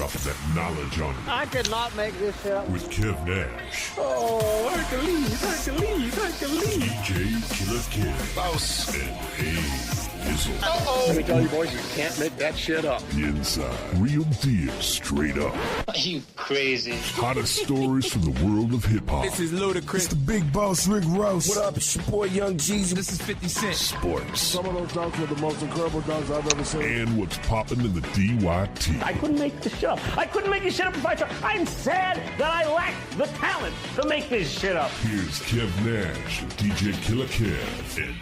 drop that knowledge on you. I could not make this shit up. With Kev Nash. Oh, Hercules. DJ Killer Kev. Boss. And Dizzle. Let me tell you, boys, you can't make that shit up. Inside. Real deal, straight up. Are you crazy? Hottest stories from the world of hip-hop. This is Ludacris. It's the big boss, Rick Ross. What up, it's your boy Young Jeezy. This is 50 Cent. Sports. Some of those dunks were the most incredible dunks I've ever seen. And what's popping in the DYT. I couldn't make this shit up. I couldn't make this shit up if I tried. I'm sad that I lack the talent to make this shit up. Here's Kev Nash, DJ Killer Kev, and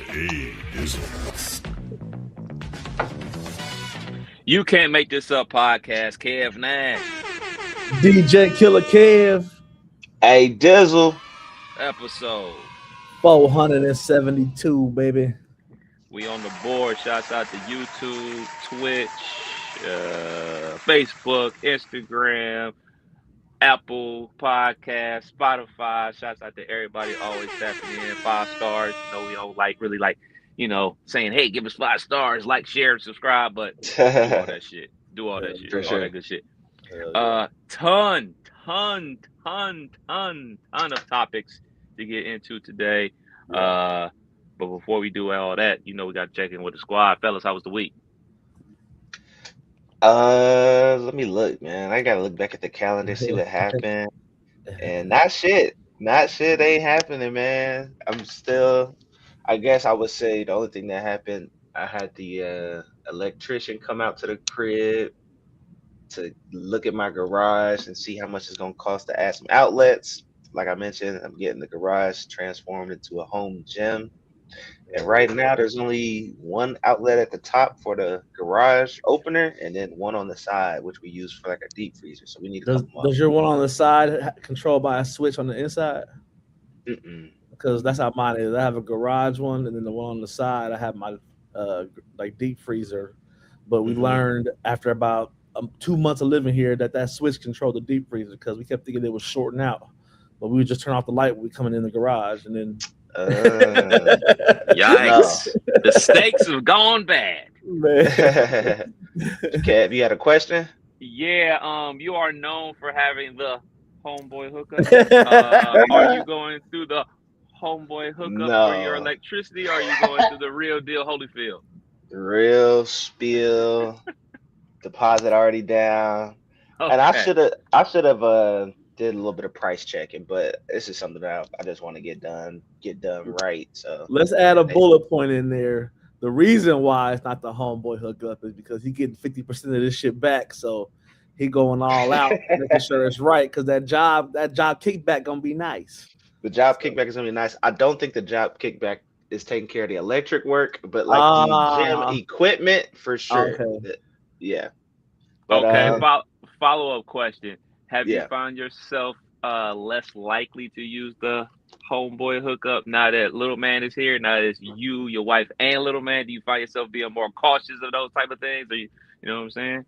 Dizzle. You Can't Make This Up podcast, Kev Nash. DJ Killer Kev. Hey, Dizzle. Episode 472, baby. We on the board. Shouts out to YouTube, Twitch, Facebook, Instagram, Apple Podcast, Spotify. Shouts out to everybody always tapping in. 5 stars. You know, we don't really like, saying, hey, give us 5 stars, like, share, and subscribe, but do all that shit. Do all that shit. All that good shit. Ton of topics to get into today. But before we do all that, we got to check in with the squad. Fellas, how was the week? Let me look, man. I gotta look back at the calendar, see what happened. And not shit ain't happening, man. I guess I would say the only thing that happened, I had the electrician come out to the crib to look at my garage and see how much it's gonna cost to add some outlets. Like I mentioned, I'm getting the garage transformed into a home gym. And right now there's only one outlet at the top for the garage opener and then one on the side, which we use for like a deep freezer. So we need a couple more. Does your one on the side controlled by a switch on the inside? Mm-mm. Because that's how mine is. I have a garage one, and then the one on the side, I have my deep freezer. But we learned after about 2 months of living here that switch controlled the deep freezer because we kept thinking it was shorting out. But we would just turn off the light when we coming in the garage, and then Yikes! The stakes have gone bad. Kev, you had a question? Yeah, you are known for having the homeboy hookup. Are you going through the homeboy hookup for your electricity, or are you going through the real deal Holyfield? Real spiel. Deposit already down. Okay. And I should have did a little bit of price checking, but this is something that I just want to get done right. So let's add a bullet point in there. The reason why it's not the homeboy hookup is because he getting 50% of this shit back, so he going all out, making sure it's right. Because that job kickback gonna be nice. The job kickback is gonna be nice. I don't think the job kickback is taking care of the electric work, but like the gym equipment for sure. Okay. Yeah. But, follow-up question. Have you Yeah. found yourself less likely to use the homeboy hookup now that little man is here? Now that it's you, your wife, and little man, do you find yourself being more cautious of those type of things? Or you know what I'm saying?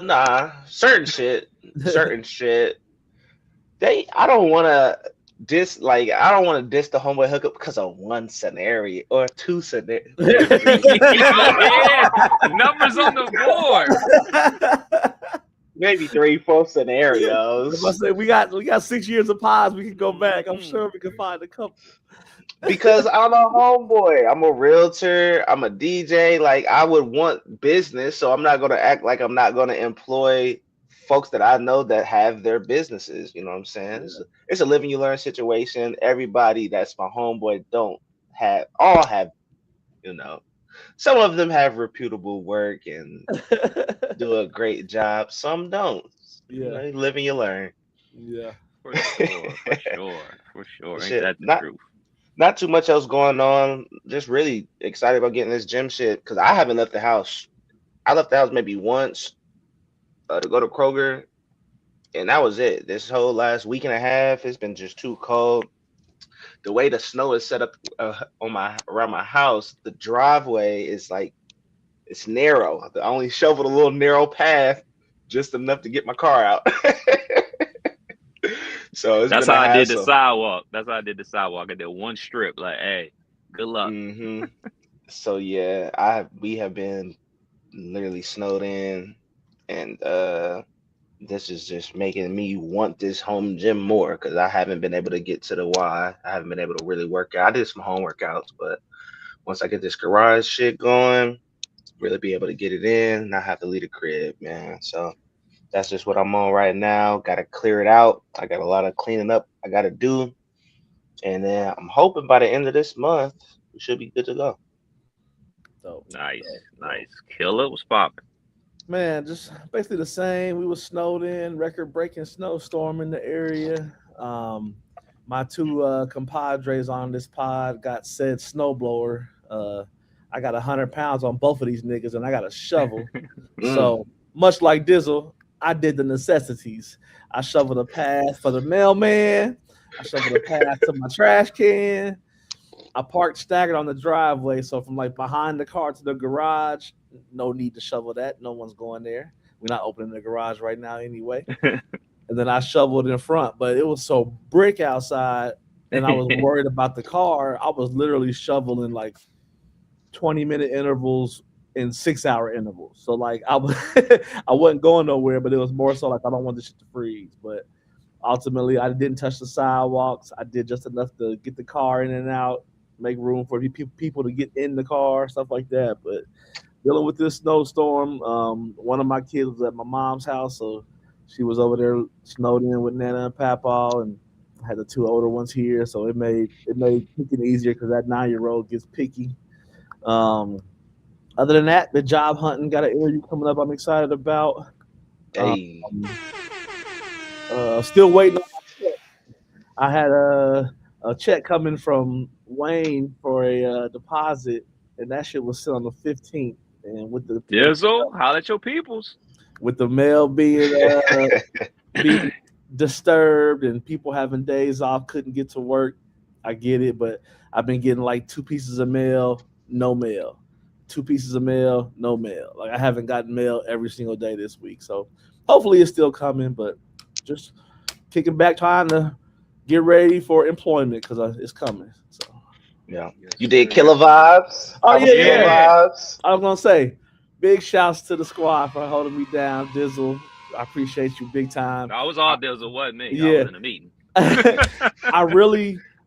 Nah. Certain shit. I don't want to diss the homeboy hookup because of one scenario or two scenarios. Yeah, numbers on the board. Maybe 3-4 scenarios. I say we got 6 years of pods. We can go back. I'm sure we can find a couple. Because I'm a homeboy. I'm a realtor. I'm a DJ. Like, I would want business, so I'm not going to act like I'm not going to employ folks that I know that have their businesses. You know what I'm saying? Yeah. It's a live and you learn situation. Everybody that's my homeboy all have, some of them have reputable work and do a great job. Some don't. Yeah. Live and you learn. Yeah. For sure. Ain't that the truth? Not too much else going on. Just really excited about getting this gym shit because I haven't left the house. I left the house maybe once to go to Kroger, and that was it. This whole last week and a half, it's been just too cold. The way the snow is set up around my house, the driveway is like it's narrow. I only shoveled a little narrow path, just enough to get my car out. So that's how I did the sidewalk. I did one strip. Like, hey, good luck. So yeah, we have been literally snowed in, and this is just making me want this home gym more because I haven't been able to get to the Y. I haven't been able to really work out. I did some home workouts, but once I get this garage shit going, really be able to get it in, not have to leave the crib, man. So that's just what I'm on right now. Got to clear it out. I got a lot of cleaning up I got to do, and then I'm hoping by the end of this month we should be good to go. So Nice, nice. Killer was popping. man, just basically the same. We was snowed in, record breaking snowstorm in the area. My two compadres on this pod got said snowblower. I got 100 pounds on both of these niggas, and I got a shovel. So much like Dizzle, I did the necessities. I shoveled a path for the mailman. I shoveled a path to my trash can. I parked staggered on the driveway, so from like behind the car to the garage, no need to shovel that. No one's going there. We're not opening the garage right now anyway. And then I shoveled in front, but it was so brick outside, and I was worried about the car. I was literally shoveling like 20-minute intervals in 6-hour intervals. So like I wasn't going nowhere, but it was more so like I don't want this shit to freeze. But ultimately, I didn't touch the sidewalks. I did just enough to get the car in and out, make room for people to get in the car, stuff like that. But dealing with this snowstorm, one of my kids was at my mom's house, so she was over there snowed in with Nana and Papa, and I had the two older ones here, so it made picking easier because that 9-year-old gets picky. Other than that, the job hunting got an interview coming up. I'm excited about. Hey, Still waiting on my check. I had a check coming from Wayne for a deposit, and that shit was sent on the 15th. And with the Dizzle, holla at your peoples. with the mail being disturbed and people having days off, couldn't get to work. I get it, but I've been getting like 2 pieces of mail, no mail. 2 pieces of mail, no mail. Like I haven't gotten mail every single day this week. So hopefully it's still coming, but just kicking back, trying to get ready for employment because it's coming. So yeah, you did Killer Vibes. Oh, yeah, Killer Vibes. I was gonna say, big shouts to the squad for holding me down, Dizzle. I appreciate you big time. I was all Dizzle, wasn't me. Yeah. I was in a meeting.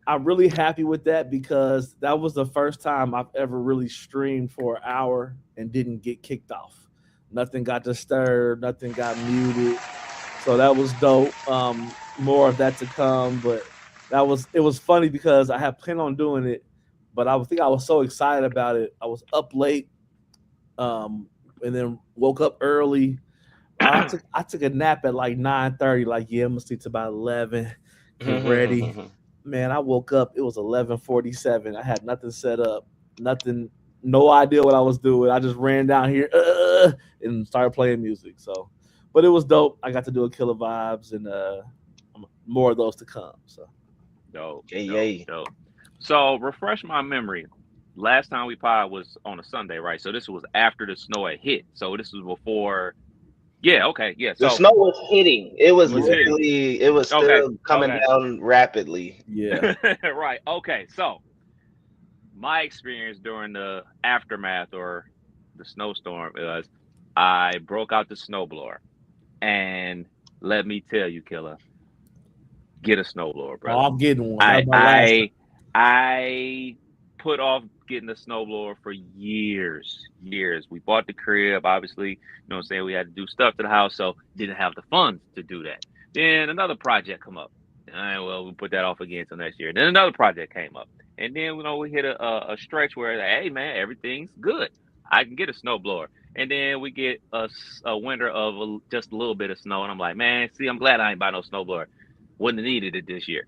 I'm really happy with that because that was the first time I've ever really streamed for an hour and didn't get kicked off. Nothing got disturbed, nothing got muted. So that was dope. More of that to come, but it was funny because I had planned on doing it, but I think I was so excited about it. I was up late, and then woke up early. I took a nap at like 9:30. Like, yeah, I'm gonna sleep to about 11. Get ready. Man, I woke up. It was 11:47. I had nothing set up, no idea what I was doing. I just ran down here and started playing music. So, but it was dope. I got to do a Killer Vibes, and more of those to come. So, Dope. Yay. So refresh my memory. Last time we pod was on a Sunday, right? So this was after the snow had hit. So this was before. Yeah. Okay. Yeah. The So snow was hitting. It was Was literally. It was still coming down rapidly. yeah. right. Okay. So my experience during the aftermath or the snowstorm was I broke out the snowblower, and let me tell you, Killer, get a snowblower, brother. I'm getting one. I put off getting the snowblower for years. We bought the crib, obviously, you know what I'm saying? We had to do stuff to the house, so didn't have the funds to do that. Then another project come up. All right, well, we put that off again until next year. Then another project came up. And then, we hit a stretch where, hey, man, everything's good. I can get a snowblower. And then we get a winter of just a little bit of snow. And I'm like, man, see, I'm glad I ain't buy no snowblower. Wouldn't have needed it this year.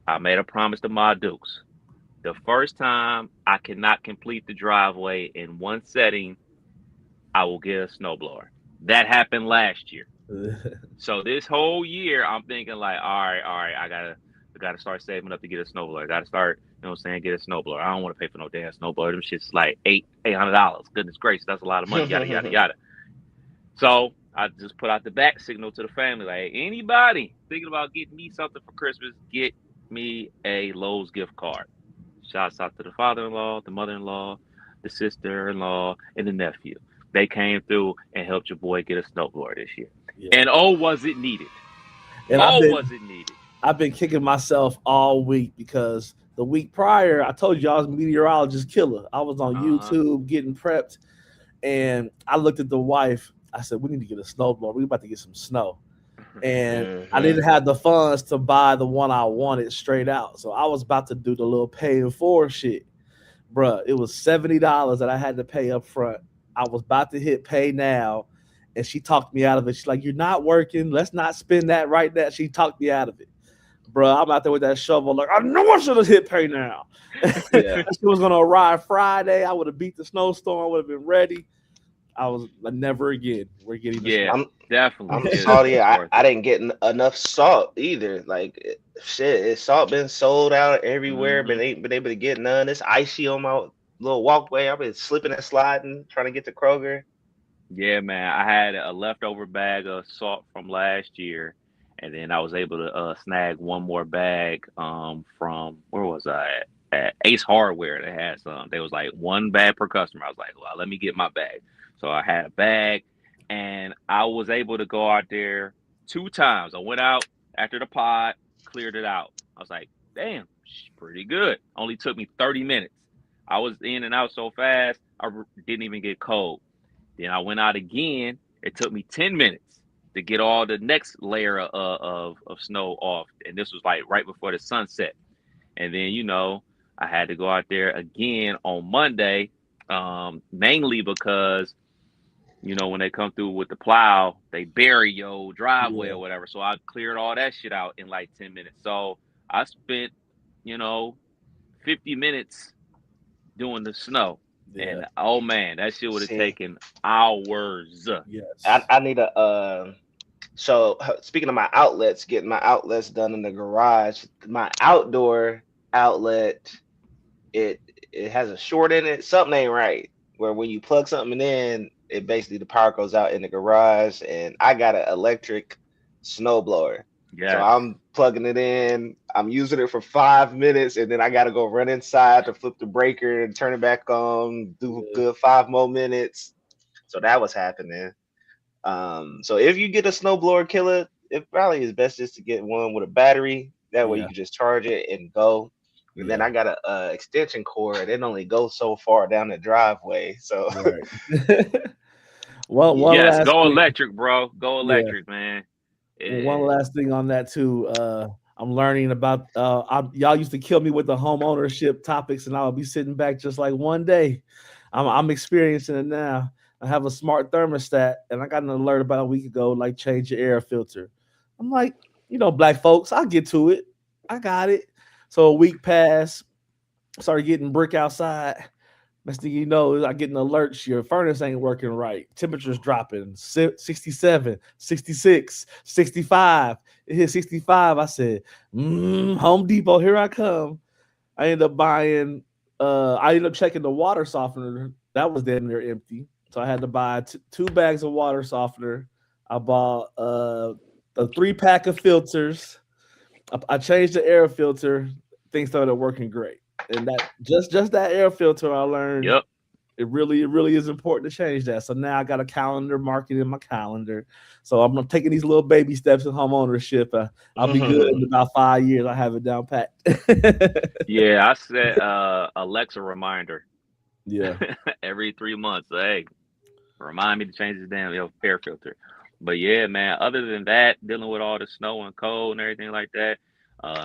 I made a promise to my Dukes. The first time I cannot complete the driveway in one setting, I will get a snowblower. That happened last year. So this whole year, I'm thinking like, all right, I gotta start saving up to get a snowblower. I gotta start, get a snowblower. I don't want to pay for no damn snowblower. Them shit's like $800. Goodness gracious, that's a lot of money. Yada yada yada. So I just put out the back signal to the family, like, anybody thinking about getting me something for Christmas, get me a Lowe's gift card. Shouts out to the father-in-law, the mother-in-law, the sister-in-law, and the nephew. they came through and helped your boy get a snowboard this year. Yeah. And oh, was it needed? And was it needed? I've been kicking myself all week because the week prior, I told you I was a meteorologist killer. I was on YouTube getting prepped, and I looked at the wife. I said, we need to get a snowblower. We're about to get some snow. And I didn't have the funds to buy the one I wanted straight out. So I was about to do the little paying for shit. Bruh, it was $70 that I had to pay up front. I was about to hit pay now, and she talked me out of it. She's like, you're not working. Let's not spend that right now. She talked me out of it. Bruh, I'm out there with that shovel. Like, I know I should have hit pay now. Yeah. She was going to arrive Friday. I would have beat the snowstorm. I would have been ready. I was like, never again. We're getting definitely. I'm salty. I didn't get enough salt either. Like shit, salt been sold out everywhere, but ain't been able to get none. It's icy on my little walkway. I've been slipping and sliding trying to get to Kroger. Yeah, man. I had a leftover bag of salt from last year, and then I was able to snag one more bag from where was I at Ace Hardware. They had some. They was like one bag per customer. I was like, well, let me get my bag. So I had a bag, and I was able to go out there 2 times. I went out after the pod, cleared it out. I was like, damn, pretty good. Only took me 30 minutes. I was in and out so fast, I didn't even get cold. Then I went out again. It took me 10 minutes to get all the next layer of snow off. And this was like right before the sunset. And then, you know, I had to go out there again on Monday, mainly because, you know, when they come through with the plow, they bury your driveway or whatever. So I cleared all that shit out in like 10 minutes. So I spent, you know, 50 minutes doing the snow. Yeah. And oh man, that shit would have taken hours. Yes. I need a so speaking of my outlets, getting my outlets done in the garage, my outdoor outlet, it has a short in it. Something ain't right. Where when you plug something in, it basically the power goes out in the garage, and I got an electric snowblower. Yeah. So I'm plugging it in. I'm using it for 5 minutes, and then I got to go run inside to flip the breaker and turn it back on. Do a good 5 more minutes. So that was happening. So if you get a snowblower killer, it probably is best just to get one with a battery. That way you can just charge it and go. And then I got a extension cord. It only goes so far down the driveway. So well, yes, go electric, bro. Go electric, man. One last thing on that too. I'm learning about y'all used to kill me with the home ownership topics, and I'll be sitting back just like one day. I'm experiencing it now. I have a smart thermostat, and I got an alert about a week ago, like change your air filter. I'm like, you know, black folks, I'll get to it. I got it. So a week passed, started getting brick outside. Next thing you know, I get an alert, your furnace ain't working right. Temperature's dropping, 67, 66, 65. It hit 65. I said, Home Depot, here I come. I ended up checking the water softener. That was damn near empty. So I had to buy 2 bags of water softener. I bought a 3-pack of filters. I changed the air filter. Things started working great. And that just that air filter, I learned it really is important to change that. So now I got a calendar marking in my calendar. So I'm taking these little baby steps in home ownership. I'll be good in about 5 years. I have it down pat. Yeah, I set Alexa reminder. Yeah, every 3 months. Hey, remind me to change this damn air filter. But yeah, man. Other than that, dealing with all the snow and cold and everything like that,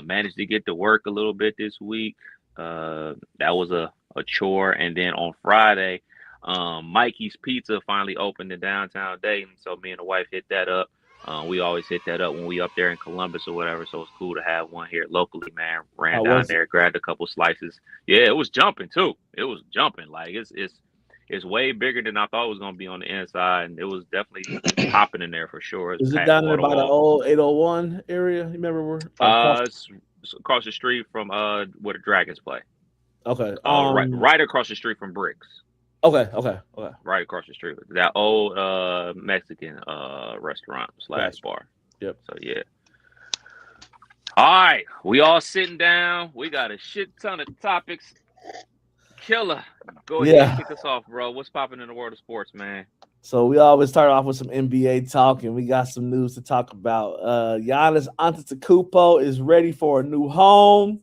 managed to get to work a little bit this week. That was a chore. And then on Friday, Mikey's Pizza finally opened in downtown Dayton. So me and the wife hit that up. We always hit that up when we up there in Columbus or whatever. So it's cool to have one here locally, man. Ran down there, grabbed a couple slices. Yeah, it was jumping too. It was jumping. Like it's way bigger than I thought it was gonna be on the inside, and it was definitely popping in there for sure. Is it down there by the old 801 area? You remember where? It's across the street from where the Dragons play. Okay. Right across the street from Bricks. Okay. Right across the street. That old Mexican restaurant / bar. Yep. So yeah. All right. We all sitting down. We got a shit ton of topics. Killer, go ahead and Yeah. kick us off, bro. What's popping in the world of sports, man? So we always start off with some NBA talk, and we got some news to talk about. Giannis Antetokounmpo is ready for a new home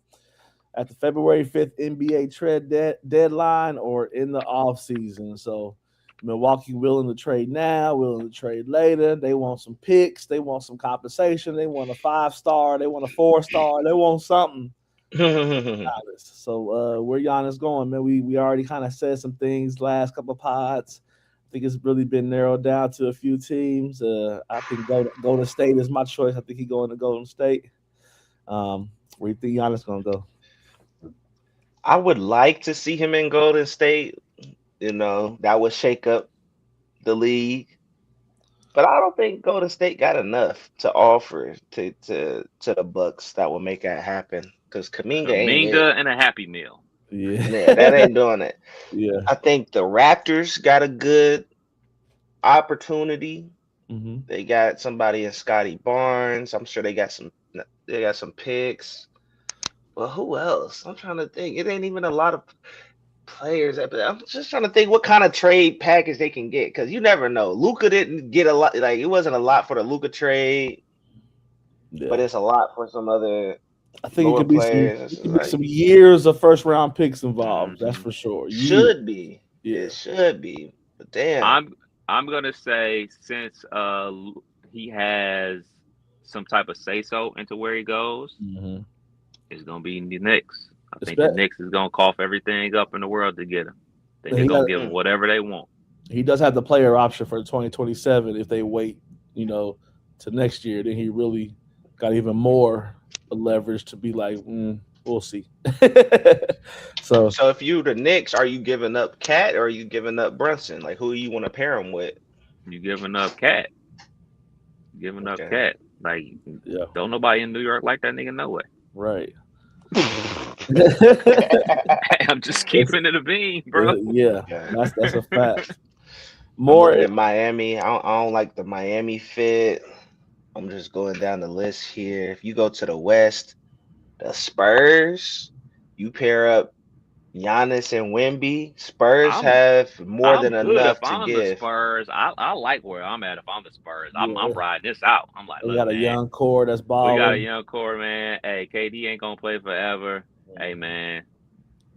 at the February 5th NBA trade deadline or in the offseason. So Milwaukee willing to trade now, willing to trade later. They want some picks. They want some compensation. They want a 5-star. They want a 4-star. They want something. So where Giannis going, man? We already kind of said some things last couple of pods. I think it's really been narrowed down to a few teams. I think Golden State is my choice. I think he's going to Golden State. Where you think Giannis gonna go? I would like to see him in Golden State. You know, that would shake up the league. But I don't think Golden State got enough to offer to the Bucks that will make that happen. Because Kaminga ain't it. Kaminga and a Happy Meal. Yeah, that ain't doing it. Yeah. I think the Raptors got a good opportunity. Mm-hmm. They got somebody in Scotty Barnes. I'm sure they got some picks. Well, who else? I'm trying to think. It ain't even a lot of players. But I'm just trying to think what kind of trade package they can get, because you never know. Luka didn't get a lot. Like, it wasn't a lot for the Luka trade, but it's a lot for some other. I think it could be players. some years of first round picks involved. That's for sure. Should be. Yeah. It should be. But damn. I'm gonna say, since he has some type of say so into where he goes, it's gonna be the Knicks. I think the Knicks is gonna cough everything up in the world to get him. They're gonna give him whatever they want. He does have the player option for 2027 if they wait, to next year. Then he really got even more leverage to be like, we'll see. So if you the Knicks, are you giving up Cat or are you giving up Brunson? Like, who you want to pair him with? You giving up Cat. Up Cat. Like, don't nobody in New York like that nigga, no way. Right. I'm just keeping it a bean, bro. Yeah. That's a fact. More in Miami. I don't like the Miami fit. I'm just going down the list here. If you go to the West, the Spurs, you pair up Giannis and Wemby. Spurs have more than enough to give. The Spurs, I like where I'm at. If I'm the Spurs, I'm riding this out. I'm like, we got a young core that's balling. We got a young core, man. Hey, KD ain't gonna play forever. Hey, man,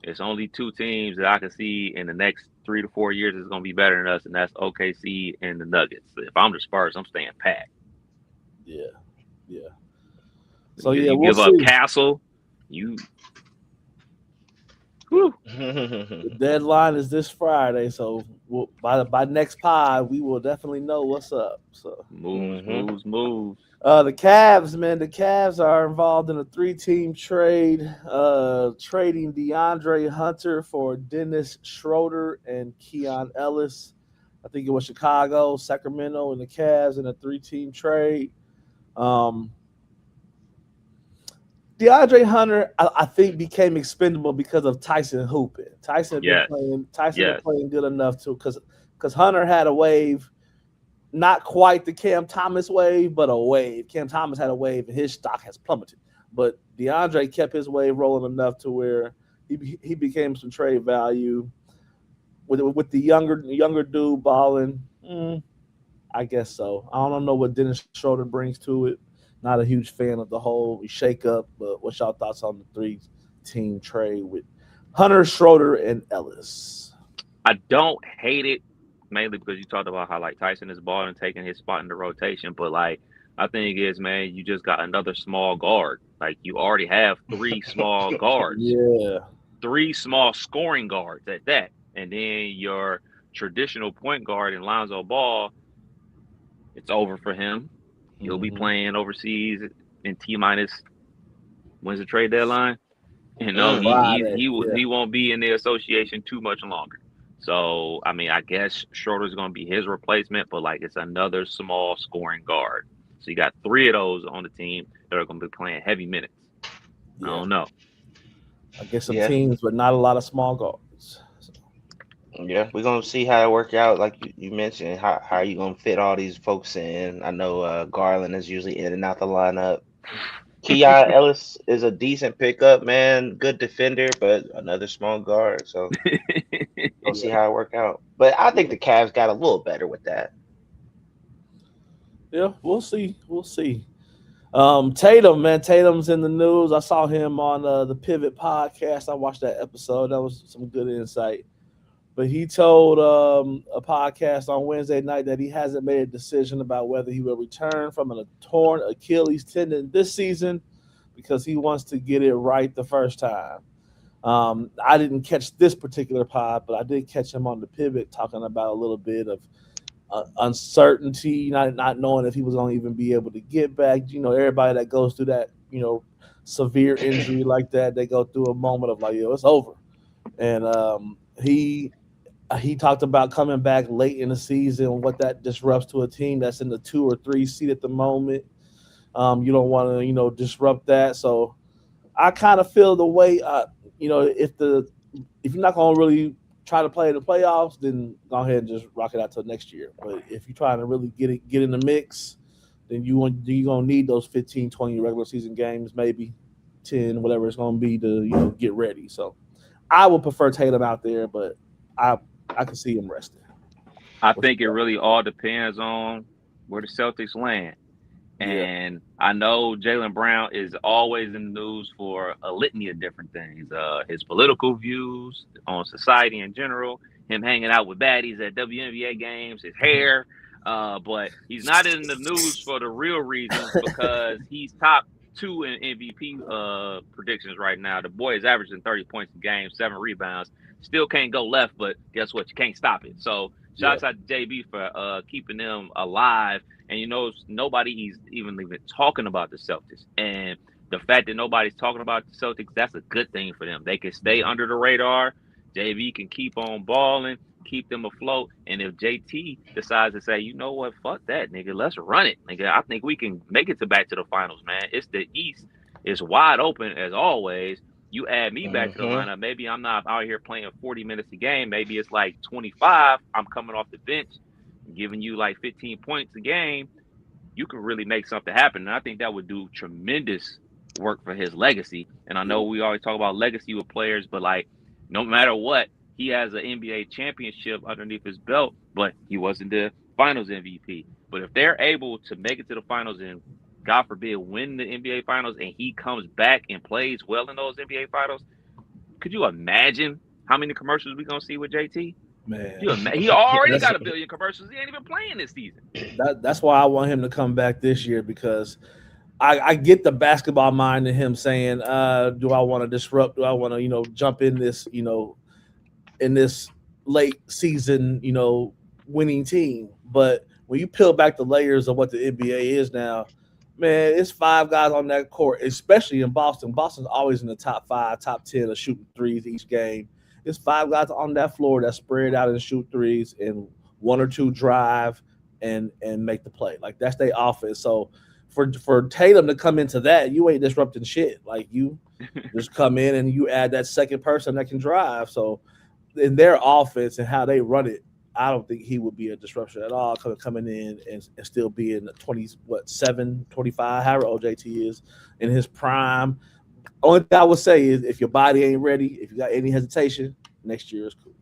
it's only two teams that I can see in the next 3 to 4 years is gonna be better than us, and that's OKC and the Nuggets. If I'm the Spurs, I'm staying pat. Yeah. So you we'll give up Castle. The deadline is this Friday, so by next pod we will definitely know what's up. So moves. The Cavs, man. The Cavs are involved in a 3-team trade, trading DeAndre Hunter for Dennis Schroeder and Keon Ellis. I think it was Chicago, Sacramento, and the Cavs in a 3-team trade. DeAndre Hunter, I think, became expendable because of Tyson hooping. Tyson been playing good enough to, because Hunter had a wave, not quite the Cam Thomas wave, but a wave. Cam Thomas had a wave, and his stock has plummeted. But DeAndre kept his wave rolling enough to where he became some trade value. With the younger dude balling, I guess so. I don't know what Dennis Schroeder brings to it. Not a huge fan of the whole shake up, but what's y'all thoughts on the 3-team trade with Hunter, Schroeder, and Ellis? I don't hate it, mainly because you talked about how like Tyson is balling and taking his spot in the rotation. But like, I think is, man, you just got another small guard. Like, you already have 3 small guards. Yeah. 3 small scoring guards at that. And then your traditional point guard in Lonzo Ball, it's over for him. He'll be playing overseas in T-minus. When's the trade deadline? He won't be in the association too much longer. So, I mean, I guess Schroeder's going to be his replacement, but like, it's another small scoring guard. So you got 3 of those on the team that are going to be playing heavy minutes. I don't know. I guess some teams, but not a lot of small guards. Yeah, we're gonna see how it work out. Like you mentioned, how are you gonna fit all these folks in? I know Garland is usually in and out the lineup. Keon Ellis is a decent pickup, man. Good defender, but another small guard. So we'll see Yeah. how it work out. But I think the Cavs got a little better with that. Yeah, we'll see. We'll see. Tatum, man, Tatum's in the news. I saw him on the Pivot podcast. I watched that episode. That was some good insight. But he told a podcast on Wednesday night that he hasn't made a decision about whether he will return from a torn Achilles tendon this season because he wants to get it right the first time. I didn't catch this particular pod, but I did catch him on the Pivot talking about a little bit of uncertainty, not knowing if he was going to even be able to get back. You know, everybody that goes through that, severe injury like that, they go through a moment of like, yo, it's over. And he talked about coming back late in the season, what that disrupts to a team that's in the 2 or 3 seed at the moment. You don't want to, disrupt that. So I kind of feel the way, if you're not going to really try to play in the playoffs, then go ahead and just rock it out till next year. But if you're trying to really get in the mix, then you're going to need those 15, 20 regular season games, maybe 10, whatever it's going to be to, get ready. So I would prefer Tatum out there, but I can see him resting. I think it really all depends on where the Celtics land. And I know Jaylen Brown is always in the news for a litany of different things. His political views on society in general, him hanging out with baddies at WNBA games, his hair. But he's not in the news for the real reasons because he's top 2 in MVP predictions right now. The boy is averaging 30 points a game, 7 rebounds. Still can't go left, but guess what? You can't stop it. So shouts out to JB for keeping them alive. And nobody is even talking about the Celtics. And the fact that nobody's talking about the Celtics, that's a good thing for them. They can stay under the radar. JV can keep on balling, keep them afloat. And if JT decides to say, you know what, fuck that, nigga, let's run it. Nigga, I think we can make it back to the finals, man. It's the East. It's wide open as always. You add me back to the lineup. Maybe I'm not out here playing 40 minutes a game. Maybe it's like 25. I'm coming off the bench, giving you like 15 points a game. You can really make something happen. And I think that would do tremendous work for his legacy. And I know we always talk about legacy with players, but like no matter what, he has an NBA championship underneath his belt, but he wasn't the finals MVP. But if they're able to make it to the finals and God forbid, win the NBA finals and he comes back and plays well in those NBA finals, could you imagine how many commercials we're going to see with JT? Man, he already got a billion commercials. He ain't even playing this season. That's why I want him to come back this year because I get the basketball mind in him saying, do I want to disrupt? Do I want to, jump in this, in this late season, winning team? But when you peel back the layers of what the NBA is now, man, it's 5 guys on that court, especially in Boston. Boston's always in the top 5, top 10 of shooting threes each game. It's 5 guys on that floor that spread out and shoot threes and 1 or 2 drive and make the play. Like that's their offense. So for Tatum to come into that, you ain't disrupting shit. Like you just come in and you add that second person that can drive. So in their offense and how they run it, I don't think he would be a disruption at all coming in and still being 27, 25, however old JT is in his prime. Only thing I would say is if your body ain't ready, if you got any hesitation, next year is cool.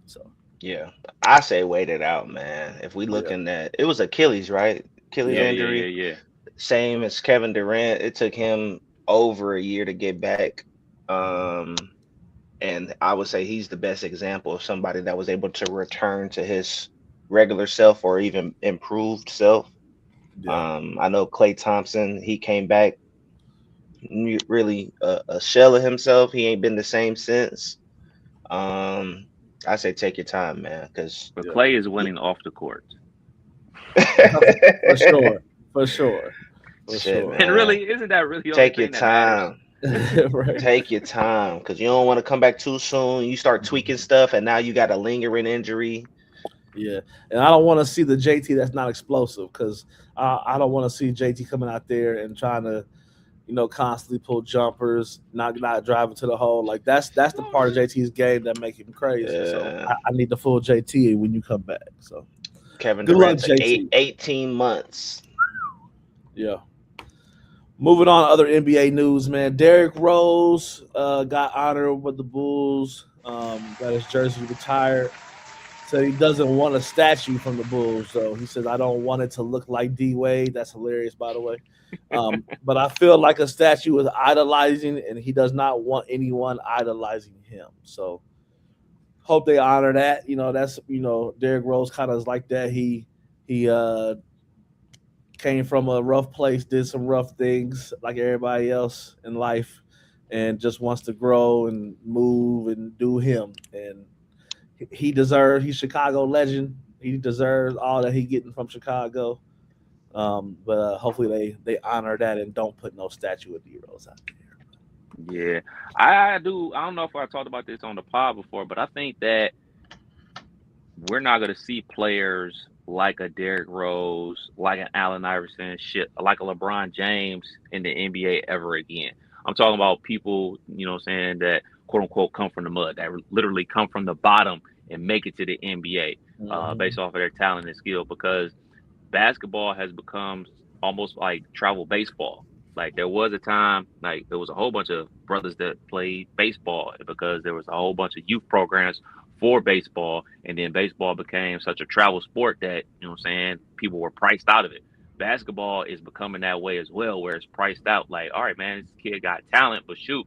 So yeah, I say wait it out, man. If we looking at it was Achilles, right? Achilles injury. Yeah. Same as Kevin Durant. It took him over a year to get back. And I would say he's the best example of somebody that was able to return to his regular self or even improved self. Yeah. I know Klay Thompson, he came back really a shell of himself. He ain't been the same since. I say take your time, man, because Klay is winning off the court. For sure. And really, isn't that really take your time? Right. Take your time because you don't want to come back too soon. You start tweaking stuff, and now you got a lingering injury. Yeah, and I don't want to see the JT that's not explosive because I don't want to see JT coming out there and trying to, constantly pull jumpers, not driving to the hole. Like that's the part of JT's game that make him crazy. Yeah. So I need the full JT when you come back. So Kevin Durant, 18 months. Yeah. Moving on to other NBA news, man. Derrick Rose got honored with the Bulls. Got his jersey retired. Said he doesn't want a statue from the Bulls, though. He says, I don't want it to look like D Wade. That's hilarious, by the way. But I feel like a statue is idolizing, and he does not want anyone idolizing him. So hope they honor that. That's Derrick Rose kind of is like that. He came from a rough place, did some rough things like everybody else in life, and just wants to grow and move and do him. And he's Chicago legend. He deserves all that he getting from Chicago. But hopefully they honor that and don't put no statue of D Rose out there. Yeah, I do. I don't know if I talked about this on the pod before, but I think that we're not going to see players like a Derrick Rose, like an Allen Iverson, like a LeBron James in the NBA ever again. I'm talking about people, that quote unquote come from the mud, that literally come from the bottom and make it to the NBA based off of their talent and skill, because basketball has become almost like travel baseball. Like there was a time, like there was a whole bunch of brothers that played baseball because there was a whole bunch of youth programs for baseball, and then baseball became such a travel sport that, people were priced out of it. Basketball is becoming that way as well, where it's priced out. Like, all right, man, this kid got talent, but shoot,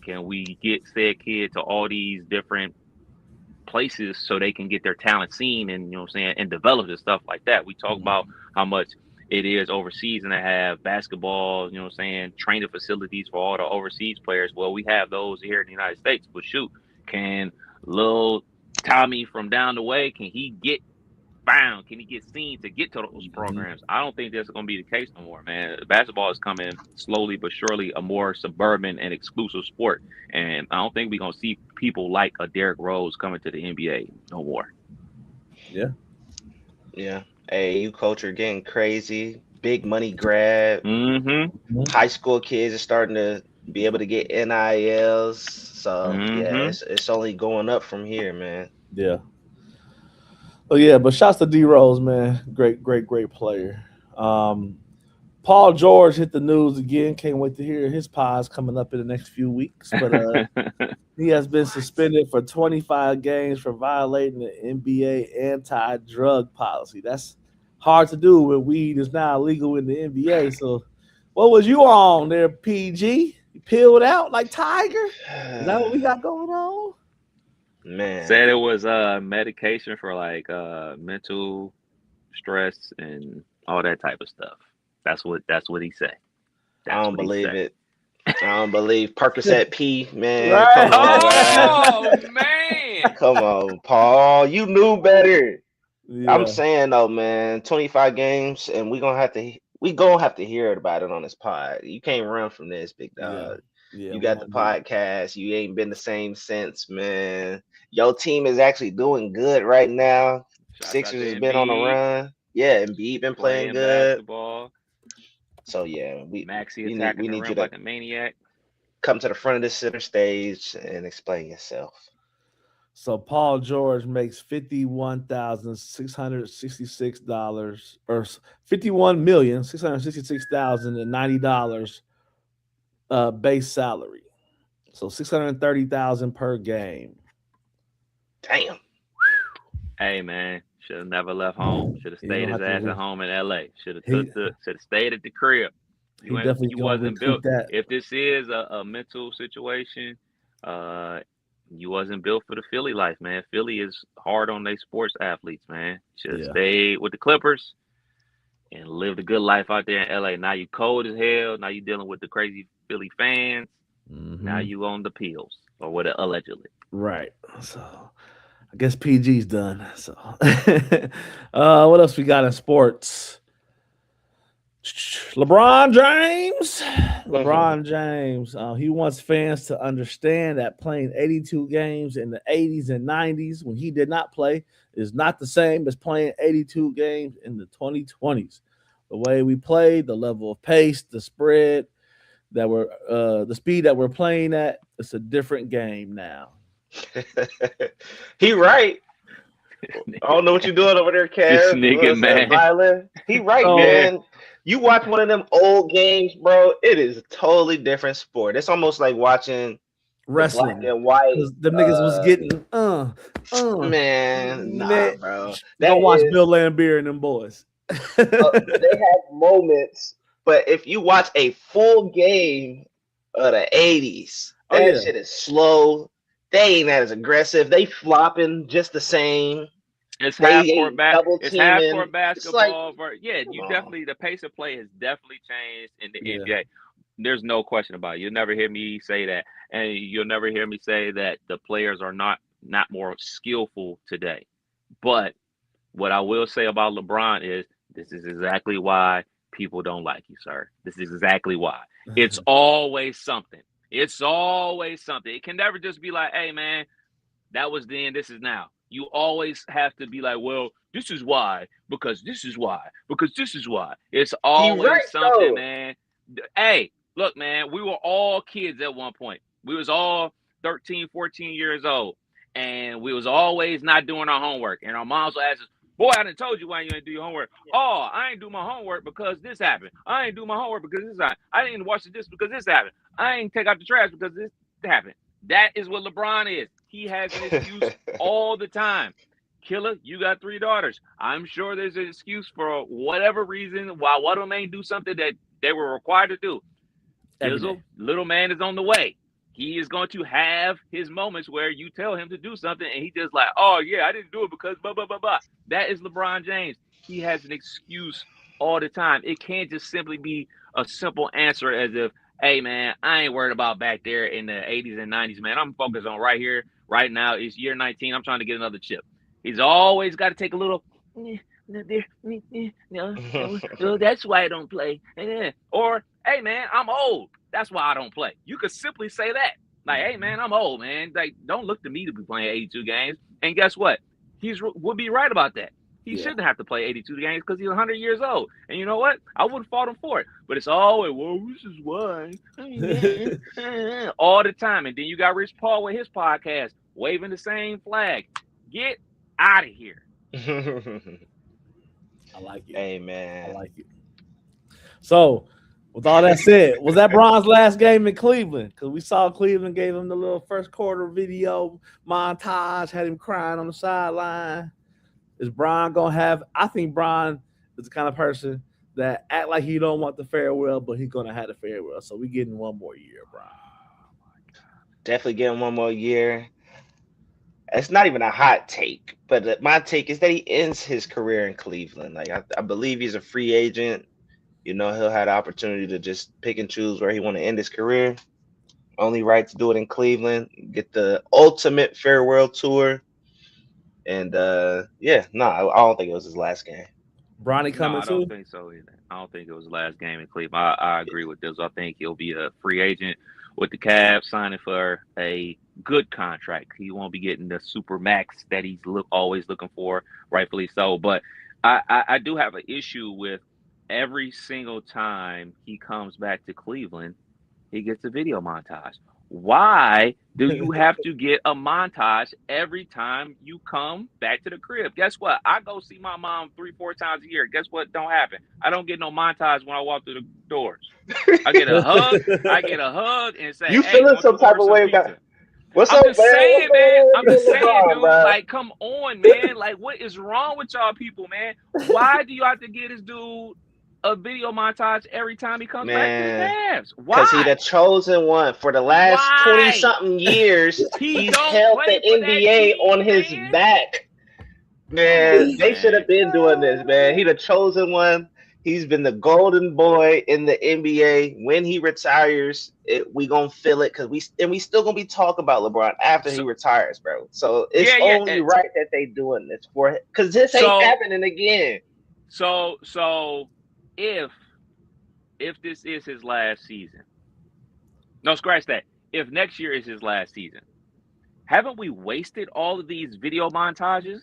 can we get said kid to all these different places so they can get their talent seen and, and developed and stuff like that. We talk about how much it is overseas and to have basketball, training facilities for all the overseas players. Well, we have those here in the United States, but shoot, can little Tommy from down the way, can he get found? Can he get seen to get to those programs? I don't think that's going to be the case no more, man. Basketball is coming slowly but surely a more suburban and exclusive sport, and I don't think we're going to see people like a Derrick Rose coming to the NBA no more. Yeah. AAU culture getting crazy. Big money grab. Mm-hmm. High school kids are starting to be able to get NILs. So yeah, it's only going up from here, man. Yeah. Oh yeah, but shouts to D Rose, man. Great player. Paul George hit the news again. Can't wait to hear his pods coming up in the next few weeks. But he has been suspended for 25 games for violating the NBA anti-drug policy. That's hard to do when weed is now illegal in the NBA. So what was you on there, PG? You peeled out like Tiger? Is that what we got going on? Man. Said it was medication for like mental stress and all that type of stuff. That's what he said. I don't believe it. I don't believe Percocet P, man. Right. Come on, man. Come on, Paul. You knew better. Yeah. I'm saying though, man, 25 games, and we gonna have to hear about it on this pod. You can't run from this, big dog. Yeah, you got the podcast. You ain't been the same since, man. Your team is actually doing good right now. Sixers has been on a run. Yeah, Embiid been playing good. Basketball. So yeah, we need you to like a maniac. Come to the front of the center stage and explain yourself. So Paul George makes $51,666 or $51,666,090 base salary. So $630,000 per game. Damn. Hey man, should have never left home. Should have stayed his ass at home in LA. Should have stayed at the crib. You wasn't built. That. If this is a mental situation, you wasn't built for the Philly life, man. Philly is hard on their sports athletes, man. Should have stayed with the Clippers and lived a good life out there in LA. Now you cold as hell. Now you dealing with the crazy Philly fans. Now you on the pills, or what allegedly. Right. So I guess PG's done. So what else we got in sports? LeBron James. He wants fans to understand that playing 82 games in the 80s and 90s when he did not play is not the same as playing 82 games in the 2020s. The way we played, the level of pace, the spread that the speed that we're playing at, it's a different game now. He right. I don't know what you're doing over there, Kev. This nigga, man. He right, man. You watch one of them old games, bro. It is a totally different sport. It's almost like watching the black Wrestling. and white. Because them niggas was getting Man, nah, man. bro. Go That watch is. Bill Lambier and them boys. They have moments, but if you watch a full game of the '80s, Oh that yeah. shit is slow. They ain't as aggressive. They flopping just the same. It's They half court ain't double It's half teaming. court It's like, basketball. Yeah, come you on. definitely the pace of play has definitely changed in the Yeah. NBA. There's no question about it. You'll never hear me say that, and you'll never hear me say that the players are not more skillful today. But what I will say about LeBron is this is exactly why people don't like you, sir. This is exactly why. It's always something. It's always something. It can never just be like, hey man, that was then, this is now. You always have to be like, well, this is why, because this is why, because this is why. It's He right always something, though. man. Hey, look, man, we were all kids at one point. We was all 13, 14 years old. And we was always not doing our homework. And our moms would ask us, boy, I done told you why you ain't do your homework. Oh, I ain't do my homework because this happened. I ain't do my homework because this happened. I didn't watch this because this happened. I ain't take out the trash because this happened. That is what LeBron is. He has an excuse all the time. Killer, you got 3 daughters. I'm sure there's an excuse for whatever reason why one of them ain't do something that they were required to do. Dizzle, little man is on the way. He is going to have his moments where you tell him to do something and he just like, oh yeah, I didn't do it because blah, blah, blah, blah. That is LeBron James. He has an excuse all the time. It can't just simply be a simple answer as if, hey man, I ain't worried about back there in the 80s and 90s, man. I'm focused on right here, right now. It's year 19. I'm trying to get another chip. He's always got to take a little, no, that's why I don't play. Or, hey man, I'm old. That's why I don't play. You could simply say that. Like, hey man, I'm old, man. Like, don't look to me to be playing 82 games. And guess what? Would be right about that. He shouldn't have to play 82 games because he's 100 years old. And you know what? I wouldn't fault him for it. But it's always, well, this is why. All the time. And then you got Rich Paul with his podcast, waving the same flag. Get out of here. I like it. Hey man. I like it. So, with all that said, was that Bron's last game in Cleveland? Because we saw Cleveland gave him the little first quarter video montage, had him crying on the sideline. Is Bron gonna have? I think Bron is the kind of person that act like he don't want the farewell, but he's gonna have the farewell. So we getting one more year, Bron. Definitely getting one more year. It's not even a hot take, but my take is that he ends his career in Cleveland. Like I believe he's a free agent. You know, he'll have the opportunity to just pick and choose where he want to end his career. Only right to do it in Cleveland. Get the ultimate farewell tour. And I don't think it was his last game. Bronny coming too? I don't think so either. I don't think it was the last game in Cleveland. I agree with this. I think he'll be a free agent with the Cavs, signing for a good contract. He won't be getting the super max that he's always looking for, rightfully so. But I do have an issue with every single time he comes back to Cleveland, he gets a video montage. Why do you have to get a montage every time you come back to the crib? Guess what? I go see my mom 3-4 times a year. Guess what? Don't happen. I don't get no montage when I walk through the doors. I get a hug. And say, You hey, feeling some type of way? What's I'm up, just man? saying, man. I'm just saying, LeBron, dude. bro. Like, come on, man. Like, what is wrong with y'all people, man? Why do you have to get this dude a video montage every time he comes back to the Cavs? Why? Because he the chosen one. For the last 20-something years, he's held the NBA on his back. Man, they should have been doing this, man. He the chosen one. He's been the golden boy in the NBA. When he retires, we gonna feel it because we still gonna be talking about LeBron after he retires, bro. So it's only right that they doing this for him because this ain't happening again. So if this is his last season, no, scratch that. If next year is his last season, haven't we wasted all of these video montages?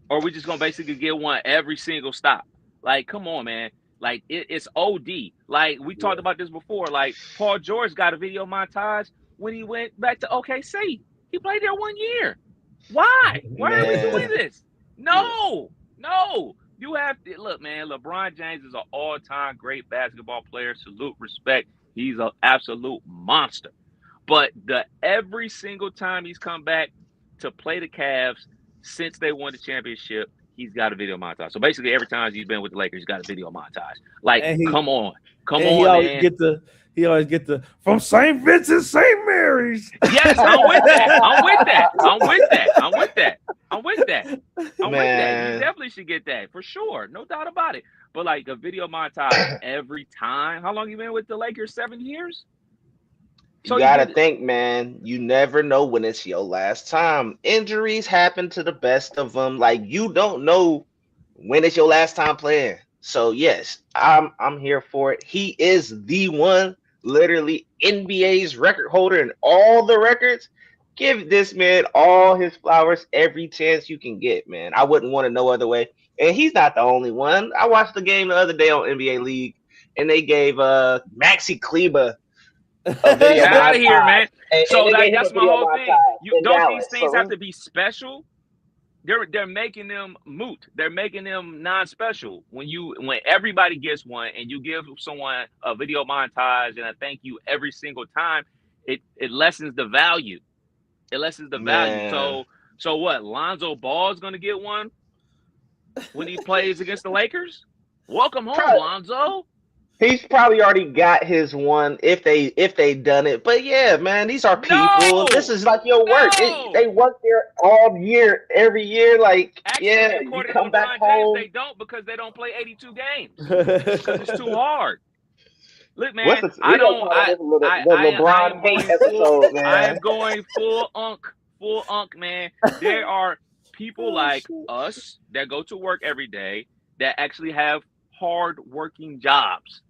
Or are we just gonna basically get one every single stop? Like, come on, man. Like, it's OD. Like, we talked about this before. Like, Paul George got a video montage when he went back to OKC. He played there 1 year. Why? Why are we doing this? No. You have to look, man. LeBron James is an all-time great basketball player. Salute, respect. He's an absolute monster. But every single time he's come back to play the Cavs since they won the championship, he's got a video montage. So basically, every time he's been with the Lakers, he's got a video montage. Like, come on, man. He always get the from St. Vincent, St. Mary's. Yes, I'm with that. You definitely should get that for sure, no doubt about it. But like a video montage every time. How long you been with the Lakers? 7 years. So you gotta think, man. You never know when it's your last time. Injuries happen to the best of them. Like you don't know when it's your last time playing. So yes, I'm here for it. He is the one, literally NBA's record holder in all the records. Give this man all his flowers every chance you can get, man. I wouldn't want it no other way. And he's not the only one. I watched the game the other day on NBA League, and they gave Maxi Kleber get out of here, man. So that's my whole thing. Don't these things have to be special? They're making them moot. They're making them non-special. When everybody gets one and you give someone a video montage and a thank you every single time, it lessens the value. It lessens the value. So what? Lonzo Ball's gonna get one when he plays against the Lakers? Welcome home, Lonzo. He's probably already got his one if they done it. But yeah, man, these are people. No! This is like your work. They work there all year, every year. Like, actually, yeah, you come back home. They don't because they don't play 82 games because it's too hard. Look, man, I am going full unk, man. There are people like us that go to work every day that actually have hard working jobs.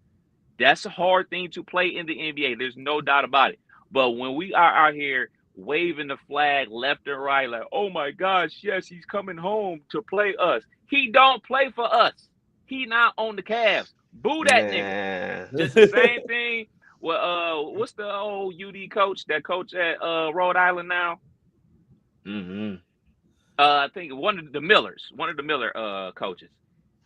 That's a hard thing to play in the NBA. There's no doubt about it. But when we are out here waving the flag left and right, like, oh my gosh, yes, he's coming home to play us. He don't play for us. He not on the Cavs. Boo that nigga. Just the same thing. Well, what's the old UD coach that coach at Rhode Island now? I think one of the Miller coaches.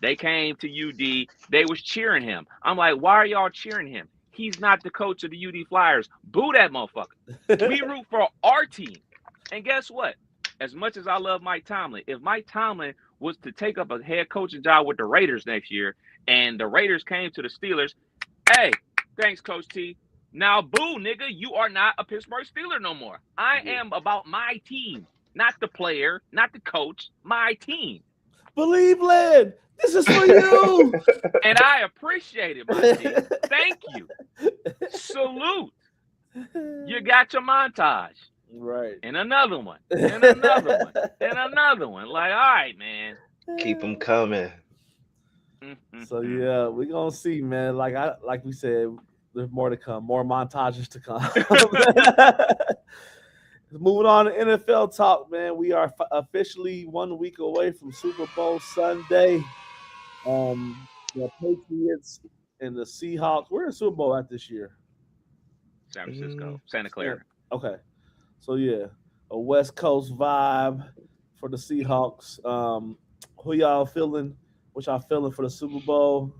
They came to UD. They was cheering him. I'm like, why are y'all cheering him? He's not the coach of the UD Flyers. Boo that motherfucker. We root for our team. And guess what? As much as I love Mike Tomlin, if Mike Tomlin was to take up a head coaching job with the Raiders next year and the Raiders came to the Steelers, hey, thanks, Coach T. Now, boo, nigga, you are not a Pittsburgh Steeler no more. I am about my team, not the player, not the coach, my team. Believe, Lynn. This is for you. And I appreciate it, my G. Thank you. Salute. You got your montage. Right. And another one. And another one. And another one. Like, all right, man. Keep them coming. So yeah, we're gonna see, man. Like we said, there's more to come, more montages to come. Moving on to NFL talk, man. We are officially 1 week away from Super Bowl Sunday. The Patriots and the Seahawks. We're in Super Bowl at this year. San Francisco, Santa Clara. Okay, so yeah, a West Coast vibe for the Seahawks. Who y'all feeling? What y'all feeling for the Super Bowl?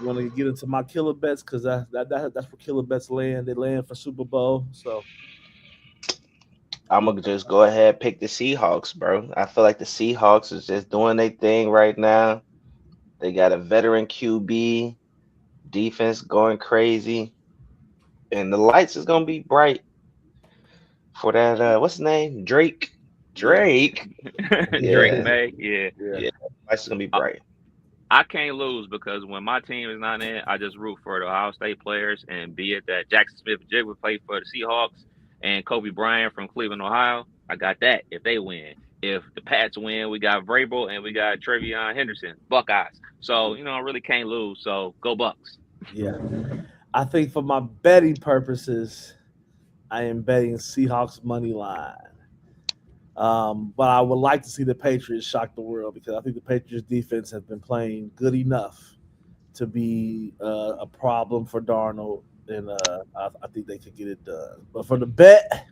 You want to get into my killer bets because that's where killer bets land. They land for Super Bowl. So I'm gonna just go ahead and pick the Seahawks, bro. I feel like the Seahawks is just doing their thing right now. They got a veteran QB, defense going crazy, and the lights is gonna be bright for that. What's his name? Drake. Drake May. Yeah. Lights is gonna be bright. I can't lose because when my team is not in, I just root for the Ohio State players, and be it that Jackson Smith-Jigba played for the Seahawks and Kobe Bryant from Cleveland, Ohio, I got that if they win. If the Pats win, we got Vrabel and we got Trevion Henderson, Buckeyes. So, I really can't lose. So, go Bucks. Yeah. I think for my betting purposes, I am betting Seahawks money line. But I would like to see the Patriots shock the world because I think the Patriots defense has been playing good enough to be a problem for Darnold, and I think they could get it done. But for the bet,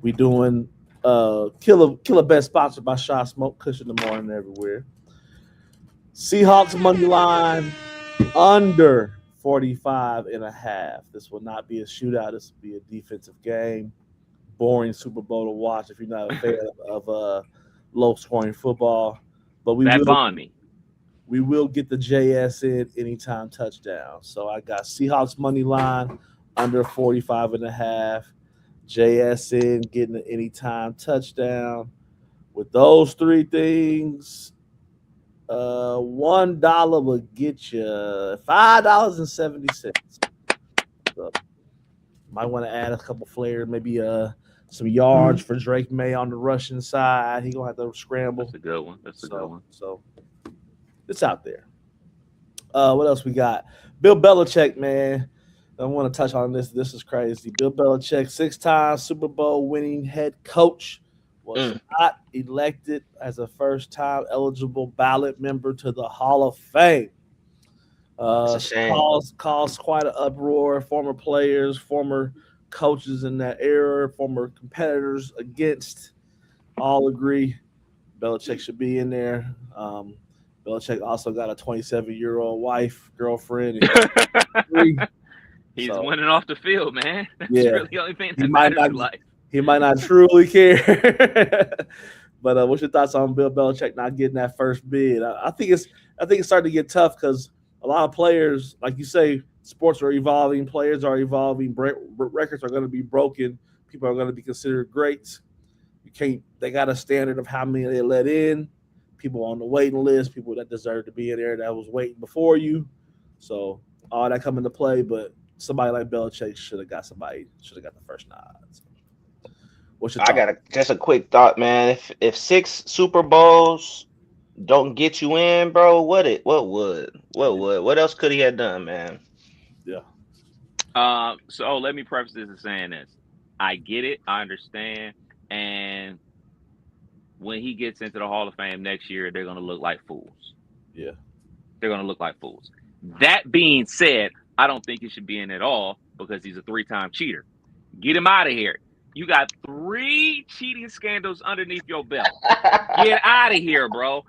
we doing Killer Bet sponsored by Shaw Smoke, Cushion the Morning everywhere. Seahawks money line under 45.5. This will not be a shootout. This will be a defensive game. Boring Super Bowl to watch if you're not a fan of low scoring football. But That bond me. we will get the JS in anytime touchdown. So I got Seahawks money line under 45.5. JS in getting an anytime touchdown. With those three things, $1 will get you $5.70. So might want to add a couple flares, maybe some yards for Drake May on the rushing side. He gonna have to scramble. That's a good one. That's a good one. So it's out there. What else we got? Bill Belichick, man. I want to touch on this. This is crazy. Bill Belichick, 6-time Super Bowl winning head coach, was not elected as a first-time eligible ballot member to the Hall of Fame. It's a shame. Caused quite an uproar. Former players, former coaches in that era, former competitors against, all agree Belichick should be in there. Belichick also got a 27-year-old girlfriend. He's winning off the field, man. That's really the only thing that matters in life. He might not truly care. But what's your thoughts on Bill Belichick not getting that first bid? I think it's starting to get tough because a lot of players, like you say, sports are evolving, players are evolving, records are going to be broken, people are going to be considered greats. They got a standard of how many they let in, people on the waiting list, people that deserve to be in there that was waiting before you. So all that come into play, but somebody like Belichick should have got the first nod. So, what's your thought? I got just a quick thought, man. If 6 Super Bowls don't get you in, bro, what else could he have done, man? Yeah. So let me preface this as saying this. I get it. I understand. And when he gets into the Hall of Fame next year, they're going to look like fools. Yeah. They're going to look like fools. That being said, I don't think he should be in at all because he's a 3-time cheater. Get him out of here. You got 3 cheating scandals underneath your belt. Get out of here, bro.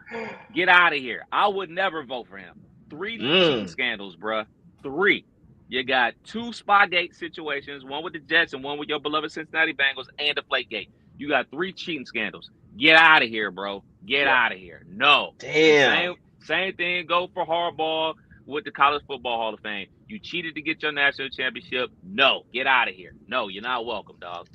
Get out of here. I would never vote for him. 3 cheating scandals, bro. 3. You got 2 Spygate situations, one with the Jets and one with your beloved Cincinnati Bengals and Deflategate. You got 3 cheating scandals. Get out of here, bro. Get out of here. No. Damn. Same thing. Go for Harbaugh with the College Football Hall of Fame. You cheated to get your national championship. No. Get out of here. No, you're not welcome, dog.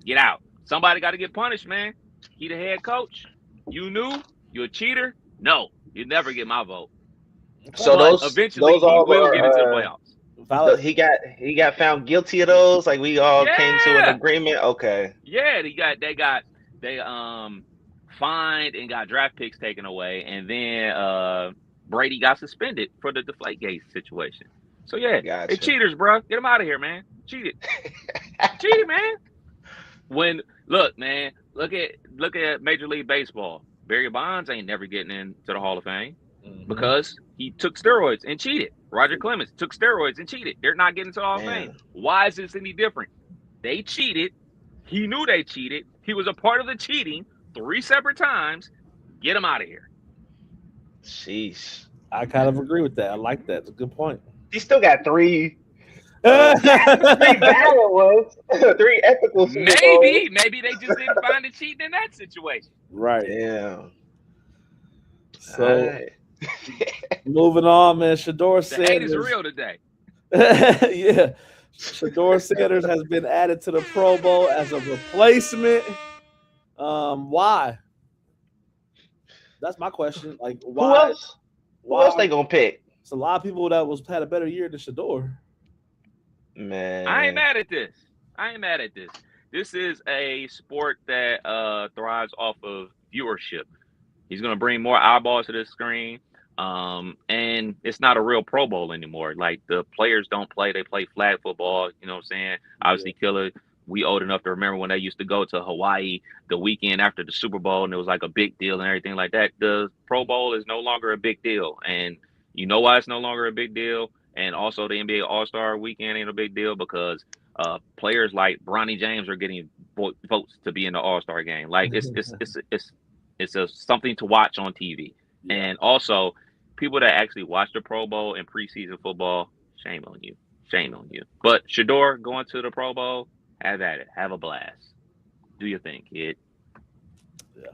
Get out. Somebody got to get punished, man. He the head coach. You knew? You're a cheater? No. You never get my vote. So but eventually he will get into the playoffs. He got found guilty of those. Like we all came to an agreement. Okay. Yeah, they fined and got draft picks taken away, and then Brady got suspended for the Deflategate situation. So yeah, Gotcha. They cheaters, bro. Get them out of here, man. Cheated, man. Look at Major League Baseball. Barry Bonds ain't never getting into the Hall of Fame because he took steroids and cheated. Roger Clemens took steroids and cheated. They're not getting to the Hall of Fame. Why is this any different? They cheated. He knew they cheated. He was a part of the cheating 3 separate times. Get him out of here. Sheesh. I kind of agree with that. I like that. It's a good point. He still got 3 valid ones, 3 ethical. Maybe they just didn't find the cheating in that situation. Right. Yeah. So moving on, man. Shador Sanders. The hate is real today. Yeah. Shador Sanders has been added to the Pro Bowl as a replacement. Why? That's my question. Like, why? Who else they gonna pick? It's a lot of people that had a better year than Shador. Man, I ain't mad at this. This is a sport that thrives off of viewership. He's gonna bring more eyeballs to the screen. And it's not a real Pro Bowl anymore. Like the players don't play; they play flag football. You know what I'm saying? Obviously, Killer. We old enough to remember when they used to go to Hawaii the weekend after the Super Bowl, and it was like a big deal and everything like that. The Pro Bowl is no longer a big deal, and you know why it's no longer a big deal. And also, the NBA All-Star Weekend ain't a big deal because players like Bronny James are getting votes to be in the All-Star game. Like it's something to watch on TV. And also, people that actually watch the Pro Bowl and preseason football, shame on you. Shame on you. But Shador going to the Pro Bowl, have at it. Have a blast. Do your thing, kid. Yeah.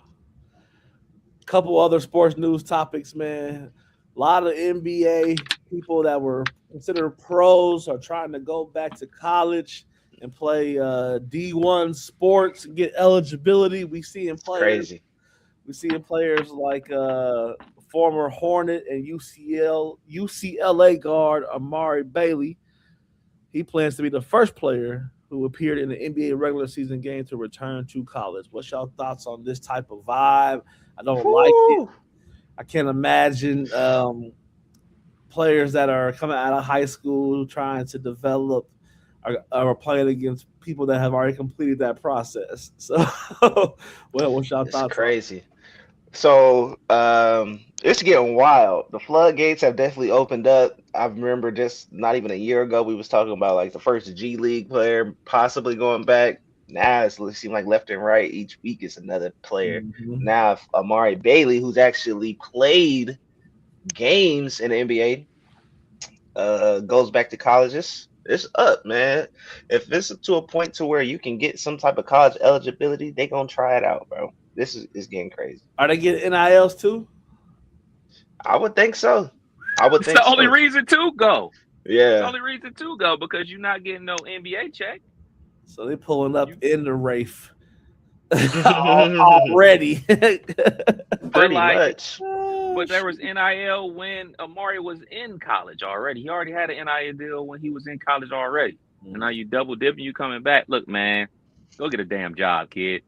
Couple other sports news topics, man. A lot of NBA people that were considered pros are trying to go back to college and play D1 sports, get eligibility. We see in players. Crazy. We see in players like former Hornet and UCLA guard Amari Bailey. He plans to be the first player who appeared in the NBA regular season game to return to college. What's y'all thoughts on this type of vibe? I don't like it. I can't imagine players that are coming out of high school trying to develop are playing against people that have already completed that process. So, what's y'all thoughts? It's crazy. So it's getting wild. The floodgates have definitely opened up. I remember just not even a year ago, we was talking about like the first G League player possibly going back. Now it seems like left and right each week is another player. Mm-hmm. Now Amari Bailey, who's actually played games in the NBA, goes back to colleges. It's up, man. If it's to a point to where you can get some type of college eligibility, they gonna try it out, bro. This is getting crazy. Are they getting NILs too? I would think so. I would think It's the so. only reason to go. Yeah. It's the only reason to go because you're not getting no NBA check. So they pulling up in the Rafe already. Pretty much. But there was NIL when Amari was in college already. He already had an NIL deal when he was in college already. And now you double dipping, you coming back. Look, man, go get a damn job, kid.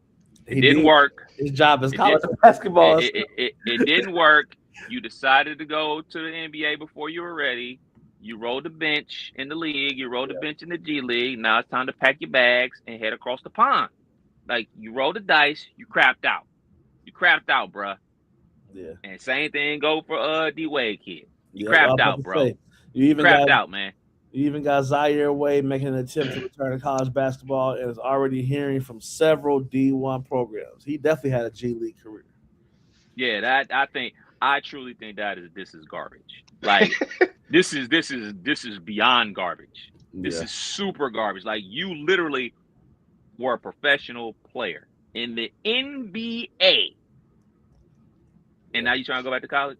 It didn't work. His job is college basketball. It didn't work. You decided to go to the NBA before you were ready. You rolled the bench in the league. You rolled the bench in the G League. Now it's time to pack your bags and head across the pond. Like, you rolled the dice. You crapped out. You crapped out, bruh. Yeah. And same thing go for D-Wade kid. You crapped out, bro. You even crapped out, man. You even got Zaire Wade making an attempt to return to college basketball and is already hearing from several D1 programs. He definitely had a G League career. Yeah, I truly think this is garbage. Like this is beyond garbage. This is super garbage. Like, you literally were a professional player in the NBA. And now you trying to go back to college?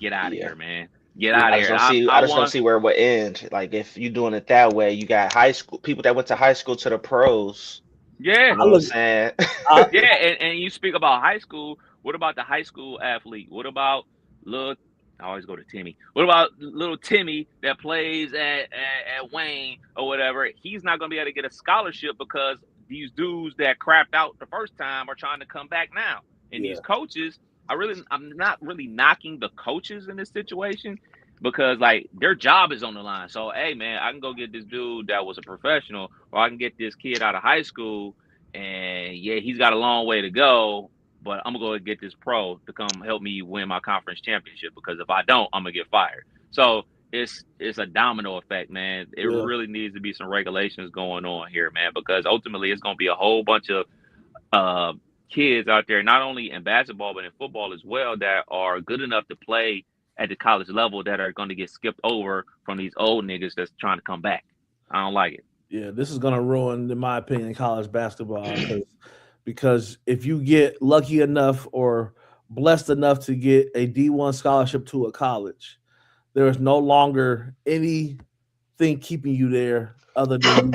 Get out of here, man. Get out of here. I just want to see where it would end. Like, if you're doing it that way, you got high school people that went to high school to the pros. Yeah. You know what I'm saying? Yeah, and you speak about high school. What about the high school athlete? What about I always go to Timmy. What about little Timmy that plays at Wayne or whatever? He's not going to be able to get a scholarship because these dudes that crapped out the first time are trying to come back now. And these coaches, I'm not really knocking the coaches in this situation because, like, their job is on the line. So, hey, man, I can go get this dude that was a professional, or I can get this kid out of high school, and, yeah, he's got a long way to go, but I'm going to go get this pro to come help me win my conference championship because if I don't, I'm going to get fired. So it's a domino effect, man. It really needs to be some regulations going on here, man, because ultimately it's going to be a whole bunch of kids out there, not only in basketball, but in football as well, that are good enough to play at the college level that are going to get skipped over from these old niggas that's trying to come back. I don't like it. Yeah, this is going to ruin, in my opinion, college basketball because if you get lucky enough or blessed enough to get a D1 scholarship to a college, there is no longer anything keeping you there other than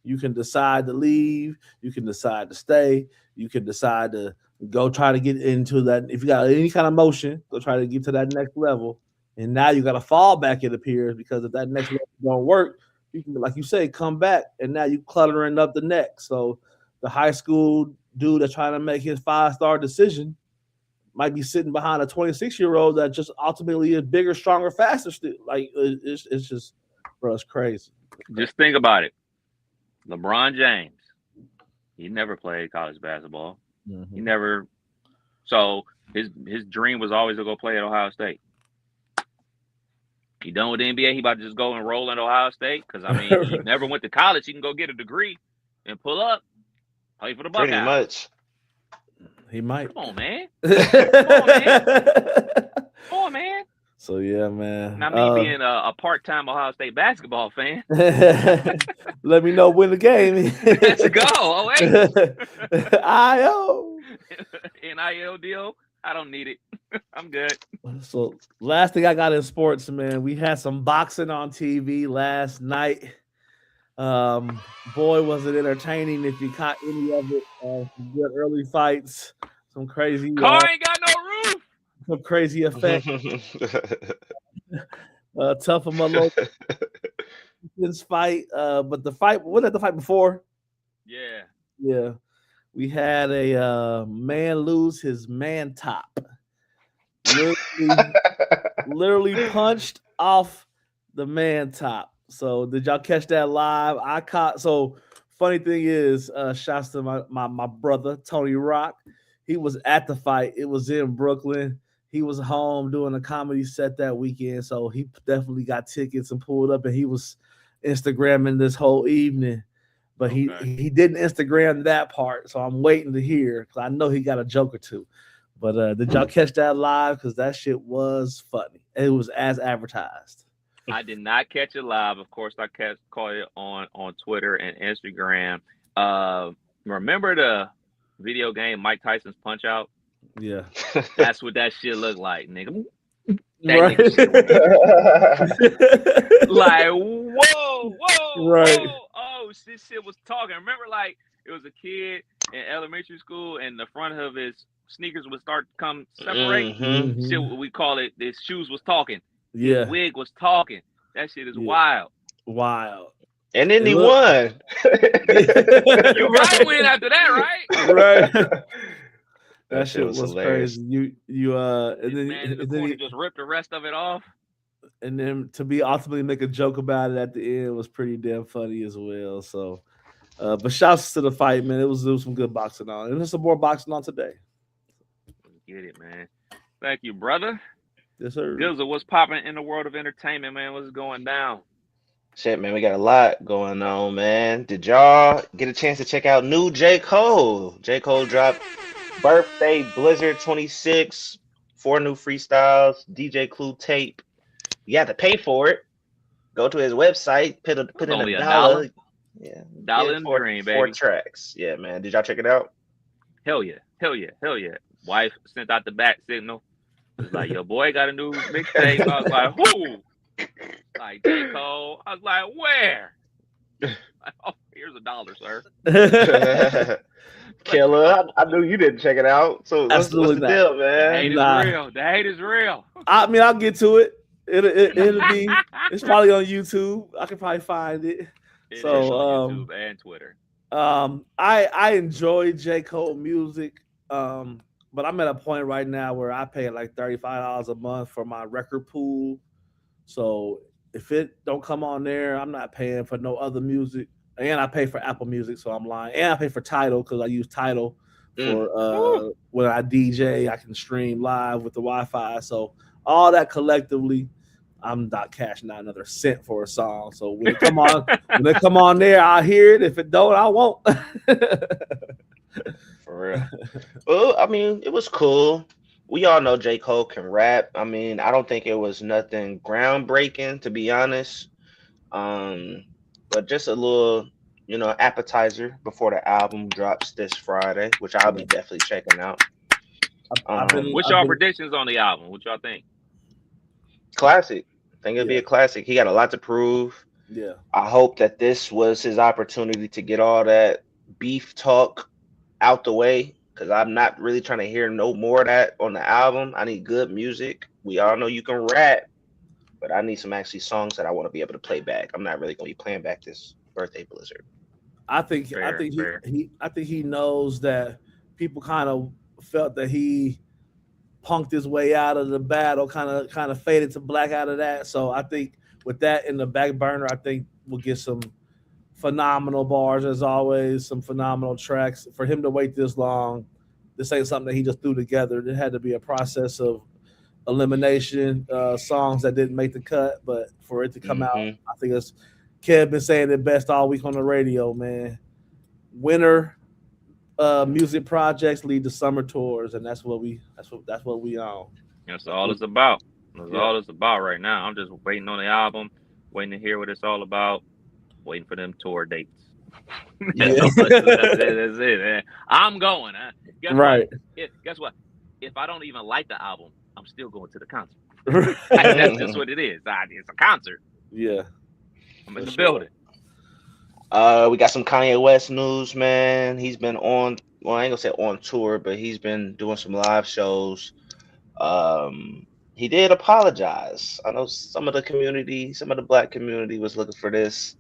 you can decide to leave, you can decide to stay, you can decide to go try to get into that. If you got any kind of motion, go try to get to that next level. And now you got to fall back, it appears, because if that next level don't work, you can, like you say, come back, and now you cluttering up the neck. So the high school dude that's trying to make his 5-star decision might be sitting behind a 26-year-old that just ultimately is bigger, stronger, faster. Still, like it's just, bro, it's crazy. Just think about it. LeBron James, he never played college basketball. Mm-hmm. He never. So his dream was always to go play at Ohio State. He done with the NBA. He about to just go and roll in Ohio State because I mean he never went to college. He can go get a degree and pull up, play for the Buckeyes. Pretty much. He might. Come on, man. Come on, man. Come on, man. So yeah, man. Now me being a part-time Ohio State basketball fan. Let me know when the game is. Let's go. Oh wait. IO. NIL deal. I don't need it. I'm good. So last thing I got in sports, man, we had some boxing on TV last night. Boy, was it entertaining if you caught any of it. Some good early fights, some crazy Car ain't got no roof. some crazy effects. Tough of my local fight. But the fight, wasn't that the fight before? Yeah. Yeah. We had a man lose his man top. Literally punched off the man top. So did y'all catch that live? I caught. So funny thing is, shouts to my brother Tony Rock. He was at the fight. It was in Brooklyn. He was home doing a comedy set that weekend, so he definitely got tickets and pulled up, and he was Instagramming this whole evening. But he didn't Instagram that part, so I'm waiting to hear because I know he got a joke or two. But did y'all catch that live? Because that shit was funny. It was as advertised. I did not catch it live. Of course, I caught it on Twitter and Instagram. Remember the video game Mike Tyson's Punch Out? Yeah. That's what that shit looked like, nigga. Right. Like, whoa. Right. Oh, this shit was talking. Remember, like, it was a kid in elementary school and the front of his sneakers would start to come separate. Mm-hmm. Shit, we call it, his shoes was talking. Yeah. His wig was talking. That shit is wild. Wild. And then he won. You right win after that, right? Right. That shit was hilarious. crazy. And then he just ripped the rest of it off. And then to be ultimately make a joke about it at the end was pretty damn funny as well. So, but shouts to the fight, man. It was some good boxing on, and there's some more boxing on today. Get it, man. Thank you, brother. Yes, sir. Gilza, what's popping in the world of entertainment, man? What's going down? Shit, man, we got a lot going on, man. Did y'all get a chance to check out new J. Cole? J. Cole dropped Birthday Blizzard 26, 4 new freestyles, DJ Clue tape. You have to pay for it. Go to his website, put in $1. Yeah. Dollar in the green, baby. 4 tracks. Yeah, man. Did y'all check it out? Hell yeah. Wife sent out the back signal. It was like, your boy got a new mixtape. I was like, who? Like, J. Cole. I was like, where? Like, oh, here's $1, sir. Killer, I knew you didn't check it out. So what's the deal, man? The hate is real. I mean, I'll get to it. It'll be. It's probably on YouTube. I can probably find it. It is on YouTube and Twitter. I enjoy J. Cole music. But I'm at a point right now where I pay like $35 a month for my record pool. So if it don't come on there, I'm not paying for no other music. And I pay for Apple Music, so I'm lying. And I pay for Tidal because I use Tidal for when I DJ. I can stream live with the Wi-Fi. So all that collectively, I'm not cashing out another cent for a song. So when they come on there, I'll hear it. If it don't, I won't. For real. Well, I mean, it was cool. We all know J. Cole can rap. I mean, I don't think it was nothing groundbreaking, to be honest. But just a little, appetizer before the album drops this Friday, which I'll be definitely checking out. What's y'all predictions on the album? What y'all think? Classic. I think it'll be a classic. He got a lot to prove. Yeah. I hope that this was his opportunity to get all that beef talk out the way, because I'm not really trying to hear no more of that on the album. I need good music. We all know you can rap, but I need some actually songs that I want to be able to play back. I'm not really going to be playing back this Birthday Blizzard. I think he knows that people kind of felt that he punked his way out of the battle, kind of faded to black out of that. So I think with that in the back burner, I think we'll get some phenomenal bars as always, some phenomenal tracks. For him to wait this long, this ain't something that he just threw together. There had to be a process of elimination, songs that didn't make the cut, but for it to come out, I think it's Kev been saying it best all week on the radio, man. Winter music projects lead to summer tours, and that's what we on. That's all it's about. That's all it's about right now. I'm just waiting on the album, waiting to hear what it's all about, waiting for them tour dates. That's it, man. I'm going. Guess Right. what? Guess what? If I don't even like the album, I'm still going to the concert. That's just what it is. It's a concert. Yeah. I'm in the building. We got some Kanye West news, man. He's been on, well, I ain't gonna say on tour, but he's been doing some live shows. He did apologize. I know some of the black community was looking for this.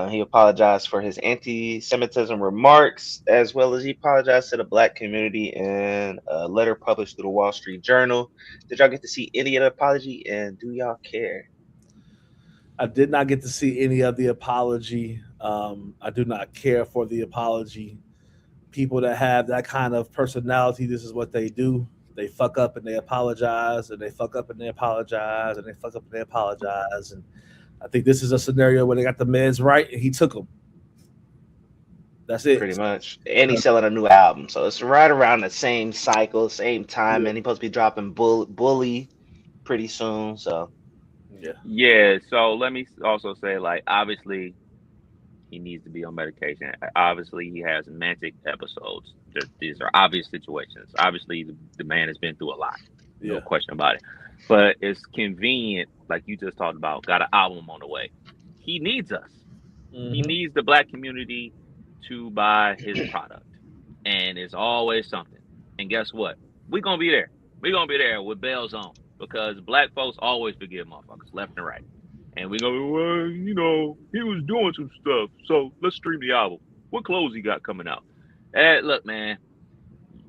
He apologized for his anti-Semitism remarks, as well as he apologized to the black community in a letter published through the Wall Street Journal. Did y'all get to see any of the apology, and do y'all care? I did not get to see any of the apology. I do not care for the apology. People that have that kind of personality, this is what they do. They fuck up and they apologize, and they fuck up and they apologize, and they fuck up and they apologize. And I think this is a scenario where they got the meds right, and he took them. That's it. Pretty much. And he's selling a new album. So it's right around the same cycle, same time. And he's supposed to be dropping Bully pretty soon. So yeah. So let me also say, like, obviously he needs to be on medication. Obviously he has manic episodes. These are obvious situations. Obviously the man has been through a lot. No question about it. But it's convenient, like you just talked about, got an album on the way. He needs us. Mm-hmm. He needs the black community to buy his product. And it's always something. And guess what? We're going to be there. We're going to be there with bells on, because black folks always forgive motherfuckers left and right. And we're going to be, well, you know, he was doing some stuff, so let's stream the album. What clothes he got coming out? Look, man,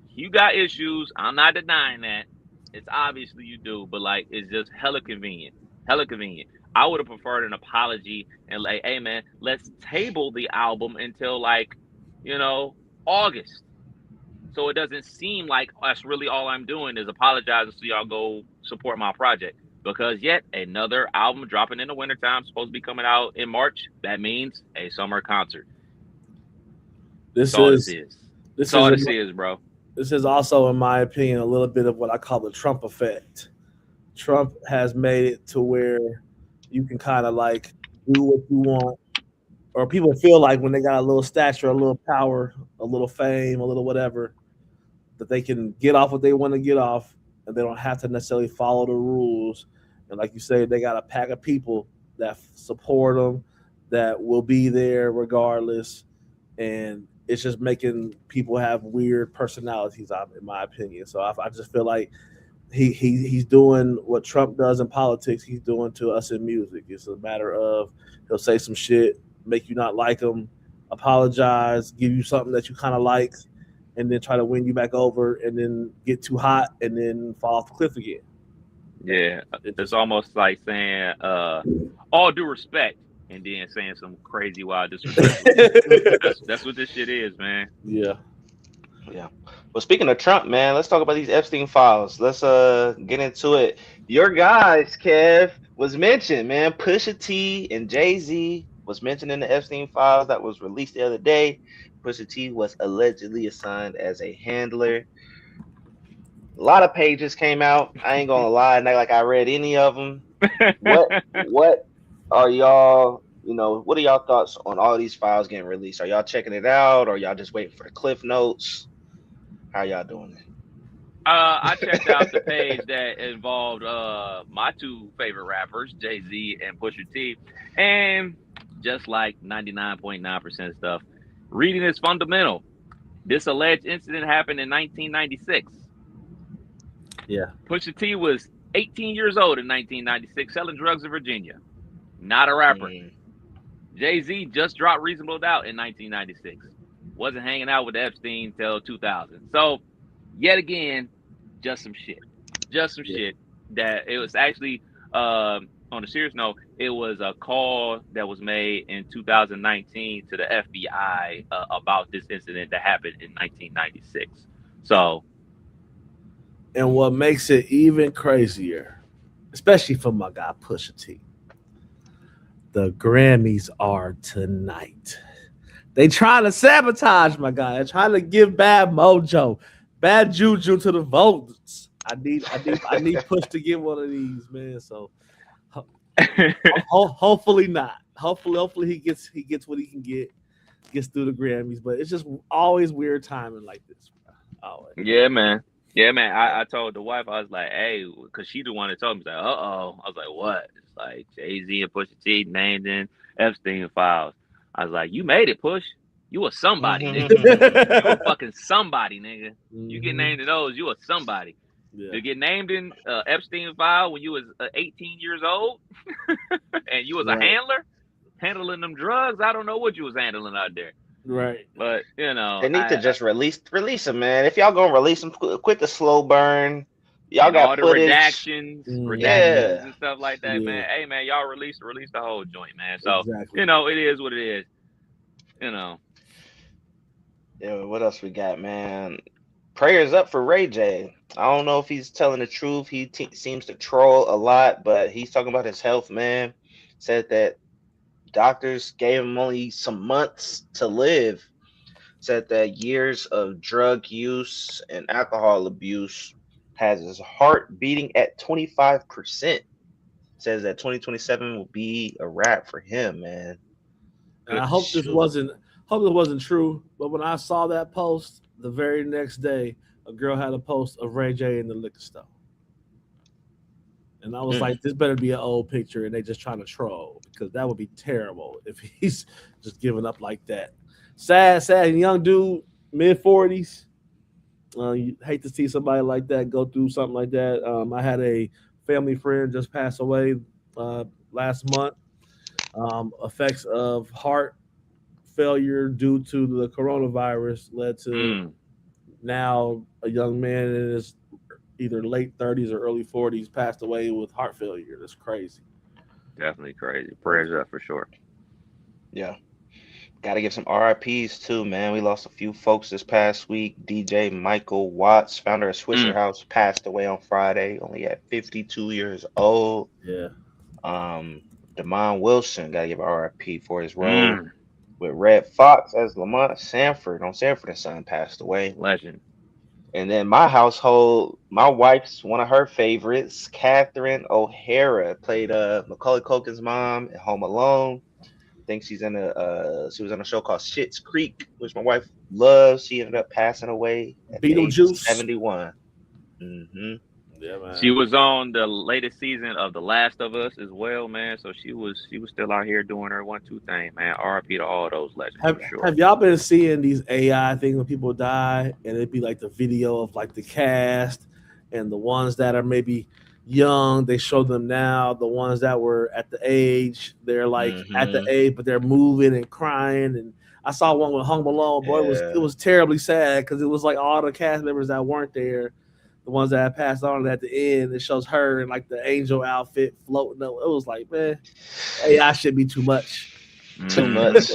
you got issues. I'm not denying that. It's obviously you do, but like, it's just hella convenient. Hella convenient. I would have preferred an apology and like, hey man, let's table the album until like, you know, August. So it doesn't seem like that's really all I'm doing is apologizing so y'all go support my project. Because yet another album dropping in the wintertime, supposed to be coming out in March. That means a summer concert. This is all this is, bro. This is also, in my opinion, a little bit of what I call the Trump effect. Trump has made it to where you can kind of like do what you want, or people feel like when they got a little stature, a little power, a little fame, a little whatever, that they can get off what they want to get off, and they don't have to necessarily follow the rules. And like you say, they got a pack of people that support them, that will be there regardless, and it's just making people have weird personalities, in my opinion. So I just feel like he's doing what Trump does in politics. He's doing to us in music. It's a matter of he'll say some shit, make you not like him, apologize, give you something that you kind of like, and then try to win you back over, and then get too hot and then fall off the cliff again. Yeah, it's almost like saying all due respect, and then saying some crazy wild disrespect. that's what this shit is, man. Yeah. Well, speaking of Trump, man, let's talk about these Epstein files. Let's get into it. Your guys, Kev, was mentioned, man. Pusha T and Jay-Z was mentioned in the Epstein files that was released the other day. Pusha T was allegedly assigned as a handler. A lot of pages came out. I ain't gonna lie, not like I read any of them. What are y'all, what are y'all thoughts on all these files getting released? Are y'all checking it out, or y'all just waiting for the cliff notes? How y'all doing it? I checked out the page that involved my two favorite rappers, Jay-Z and Pusha T, and just like 99.9% of stuff, reading is fundamental. This alleged incident happened in 1996. Yeah. Pusha T was 18 years old in 1996, selling drugs in Virginia. Not a rapper. Jay-Z just dropped Reasonable Doubt in 1996. Wasn't hanging out with Epstein till 2000. So, yet again, just some shit. Shit that it was actually, on a serious note, it was a call that was made in 2019 to the FBI about this incident that happened in 1996. So, and what makes it even crazier, especially for my guy Pusha T, the Grammys are tonight. They trying to sabotage my guy. They're trying to give bad mojo, bad juju to the votes I need Push to get one of these, man. So hopefully not. Hopefully he gets what he can get, gets through the Grammys. But it's just always weird timing like this. Always. Yeah, man. Yeah, man. I told the wife, I was like, hey, because she the one that told me, like, uh-oh. I was like, what? It's like Jay-Z and Pusha T named in Epstein files. I was like, you made it, Push. You a somebody, nigga. You a fucking somebody, nigga. You get named in those, you a somebody. Yeah. To get named in Epstein file when you was 18 years old and you was a handler, handling them drugs, I don't know what you was handling out there. Right. But, you know. They need to just release him, man. If y'all gonna release him, quit the slow burn. Y'all got all the footage. redactions and stuff like that, man. Hey, man, y'all release the whole joint, man. So, you know, it is what it is. You know. Yeah, what else we got, man? Prayers up for Ray J. I don't know if he's telling the truth. He seems to troll a lot, but he's talking about his health, man. Said that doctors gave him only some months to live. Said that years of drug use and alcohol abuse has his heart beating at 25%. Says that 2027 will be a wrap for him, man. And I hope this wasn't true, but when I saw that post the very next day, a girl had a post of Ray J in the liquor store. And I was like, this better be an old picture and they just trying to troll, because that would be terrible if he's just giving up like that. Sad, young dude, mid-40s. You hate to see somebody like that go through something like that. I had a family friend just pass away last month. Effects of heart failure due to the coronavirus led to now a young man in his either late 30s or early 40s passed away with heart failure. That's crazy. Definitely crazy. Prayers up for sure. Yeah. Got to give some RIPs too, man. We lost a few folks this past week. DJ Michael Watts, founder of Swisher House, passed away on Friday, only at 52 years old. Yeah. Damon Wilson, got to give RIP for his role with Red Fox as Lamont Sanford on Sanford and Son, passed away. Legend. And then my household, my wife's one of her favorites, Catherine O'Hara, played Macaulay Culkin's mom in Home Alone. I think she was in a show called Schitt's Creek, which my wife loves. She ended up passing away at Beetlejuice, 71. Yeah, man. She was on the latest season of The Last of Us as well, man. So she was still out here doing her 1-2 thing, man. RIP to all those legends. Have y'all been seeing these AI things when people die, and it'd be like the video of like the cast and the ones that are maybe young, they show them now. The ones that were at the age, they're like at the age, but they're moving and crying. And I saw one with Home Alone. Boy, it was terribly sad because it was like all the cast members that weren't there, the ones that had passed on. And at the end, it shows her in like the angel outfit floating up. It was like, man, AI should be too much. Too much.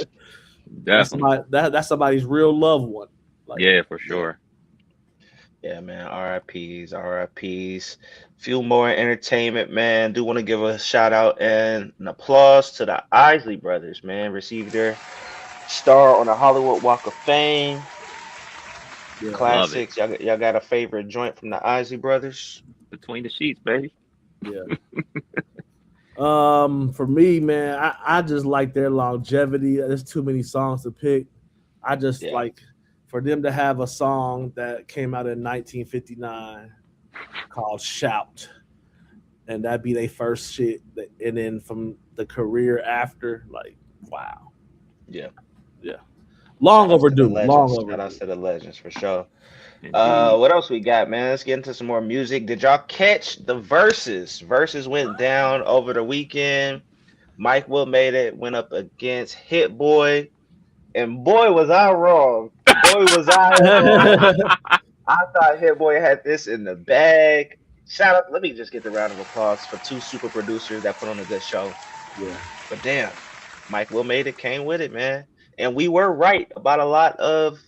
Definitely. That's somebody's real loved one. Like, yeah, for sure. Yeah, man. RIPs. Few more entertainment, man. Do want to give a shout out and an applause to the Isley brothers, man. Received their star on the Hollywood Walk of Fame. Yeah, classics. Y'all got a favorite joint from the Isley brothers? Between the Sheets, baby. Yeah. For me, man, I just like their longevity. There's too many songs to pick. I just like for them to have a song that came out in 1959 called Shout, and that'd be their first shit, and then from the career after, like, wow. Yeah. Long overdue. Shout out to the legends for sure. What else we got, man? Let's get into some more music. Did y'all catch the Verzuz? Verzuz went down over the weekend. Mike Will made it, went up against Hit Boy. And boy, was I wrong. I thought Hit Boy had this in the bag. Shout out. Let me just get the round of applause for two super producers that put on a good show. Yeah. But damn, Mike Will made it, came with it, man. And we were right about a lot of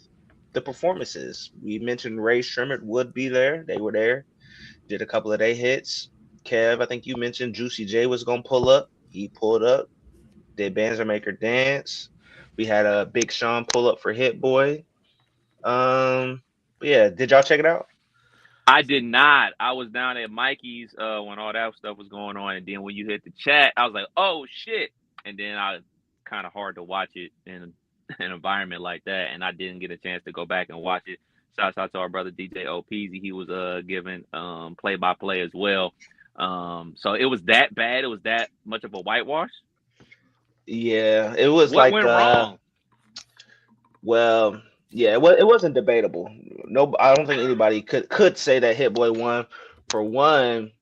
the performances. We mentioned Ray Sherman would be there. They were there. Did a couple of their hits. Kev, I think you mentioned Juicy J was going to pull up. He pulled up. Did Banzermaker dance. We had a Big Sean pull up for Hit Boy. Yeah, did y'all check it out? I did not. I was down at Mikey's when all that stuff was going on, and then when you hit the chat, I was like, "Oh shit!" And then I kind of hard to watch it in an environment like that, and I didn't get a chance to go back and watch it. Shouts out to our brother DJ O'Peasy. He was giving play by play as well. So it was that bad. It was that much of a whitewash. Yeah, it was What like went wrong? well, yeah, it wasn't debatable. No, I don't think anybody could say that Hit Boy won. For one,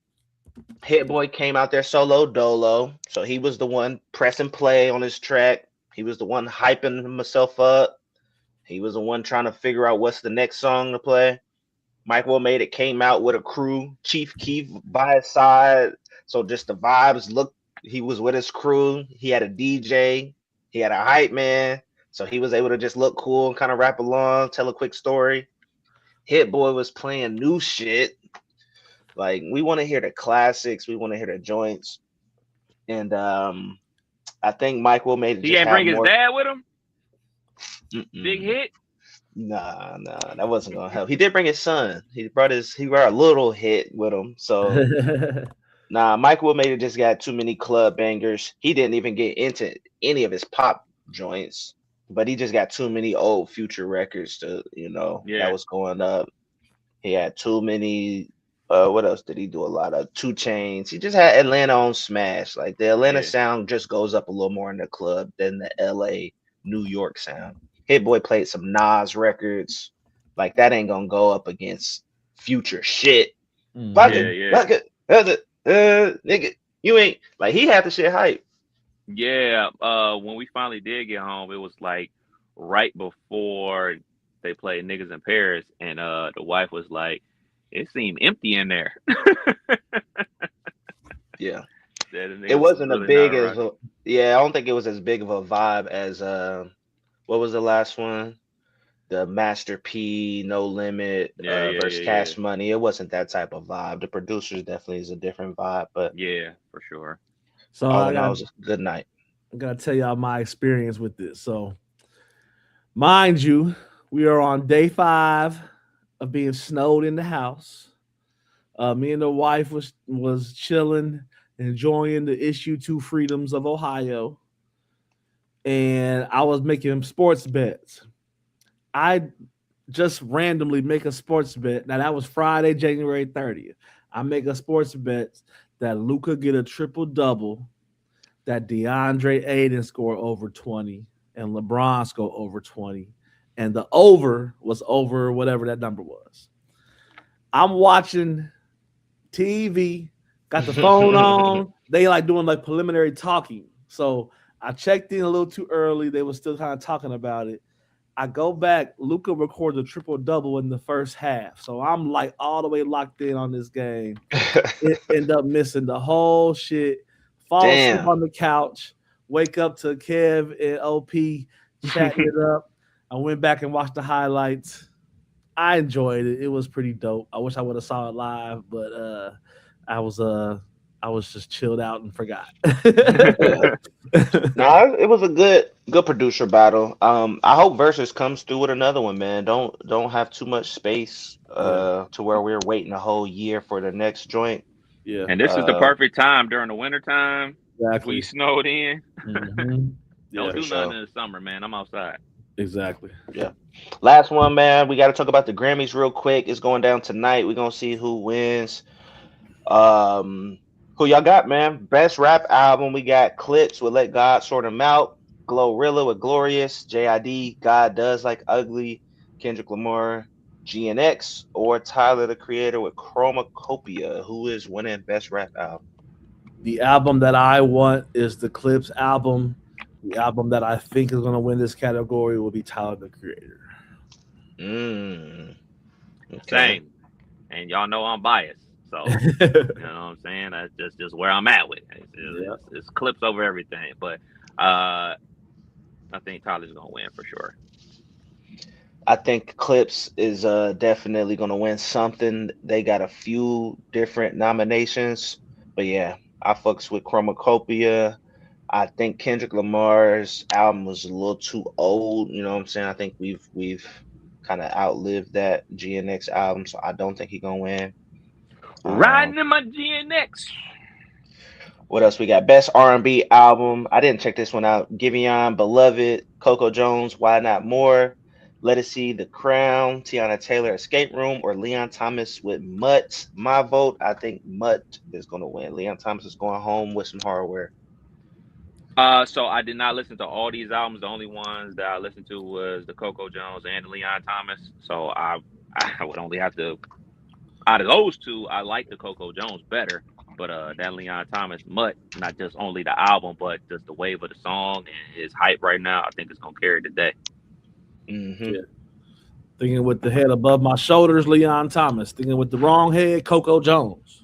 Hit Boy came out there solo dolo, so he was the one pressing play on his track. He was the one hyping himself up. He was the one trying to figure out what's the next song to play. Mike Will Made It came out with a crew, Chief Keef by his side. So just the vibes look. He was with his crew. He had a DJ. He had a hype man. So he was able to just look cool and kind of rap along, tell a quick story. Hit Boy was playing new shit. Like, we want to hear the classics. We want to hear the joints. And I think Mike Will Made It He just ain't had bring his more. dad with him. Mm-mm. Big hit. Nah, that wasn't gonna help. He did bring his son. He brought a little hit with him. So nah, Mike Will Made It just got too many club bangers. He didn't even get into any of his pop joints, but he just got too many old Future records to, Yeah. that was going up. He had too many. What else did he do? A lot of 2 Chains. He just had Atlanta on smash. Like, the Atlanta sound just goes up a little more in the club than the LA, New York sound. Hit Boy played some Nas records. Like, that ain't gonna go up against Future shit. Fuck it, nigga, you ain't like, he had the shit hype. Yeah. When we finally did get home, it was like right before they played Niggas in Paris, and the wife was like, "It seemed empty in there." Yeah. It It wasn't really as big not as right. I don't think it was as big of a vibe as what was the last one? The Master P, No Limit, versus Yeah. Cash Money. It wasn't that type of vibe. The producers definitely is a different vibe, but Yeah, for sure. So all in all, it was a good night. I gotta tell y'all my experience with this. So, mind you, we are on day 5 of being snowed in the house. Me and the wife was chilling, enjoying the issue 2 freedoms of Ohio, and I was making sports bets. I just randomly make a sports bet. Now that was Friday, January 30th. I make a sports bet that Luca get a triple double, that DeAndre Ayton score over 20, and LeBron score over 20, and the over was over whatever that number was. I'm watching TV, got the phone on. They like doing like preliminary talking. So I checked in a little too early. They were still kind of talking about it. I go back. Luca records a triple double in the first half. So I'm like all the way locked in on this game. End up missing the whole shit. Fall asleep Damn. on the couch. Wake up to Kev and OP chatting it up. I went back and watched the highlights. I enjoyed it. It was pretty dope. I wish I would have saw it live, but I was just chilled out and forgot. Yeah. No, it was a good producer battle. I hope Versus comes through with another one, man. Don't have too much space to where we're waiting a whole year for the next joint. Yeah. And this is the perfect time during the winter time. Exactly. We snowed in. Mm-hmm. Don't do sure. nothing in the summer, man. I'm outside. Exactly. Yeah. Last one, man. We got to talk about the Grammys real quick. It's going down tonight. We're gonna see who wins. Who y'all got, man? Best rap album. We got Clips with Let God Sort 'Em Out, Glorilla with Glorious, JID, God Does Like Ugly, Kendrick Lamar, GNX, or Tyler the Creator with Chromacopia. Who is winning best rap album? The album that I want is the Clips album. The album that I think is going to win this category will be Tyler the Creator. Okay. Same. And y'all know I'm biased. So, you know what I'm saying? That's just where I'm at with it. It's Clips over everything. But I think Tyler's going to win for sure. I think Clips is definitely going to win something. They got a few different nominations. But yeah, I fucks with Chromacopia. I think Kendrick Lamar's album was a little too old. You know what I'm saying? I think we've kind of outlived that GNX album, so I don't think he gonna win. Riding in my GNX. What else we got? Best R&B album. I didn't check this one out. Giveon, Beloved, Coco Jones, Why Not More, Let It See, The Crown, Tiana Taylor, Escape Room, or Leon Thomas with Mutt. My vote, I think Mutt is going to win. Leon Thomas is going home with some hardware. So I did not listen to all these albums. The only ones that I listened to was the Coco Jones and the Leon Thomas. So I would only have to, out of those two, I like the Coco Jones better. But that Leon Thomas Mutt, not just only the album, but just the wave of the song and his hype right now, I think it's gonna carry the day. Mm-hmm. Yeah. Thinking with the head above my shoulders, Leon Thomas. Thinking with the wrong head, Coco Jones.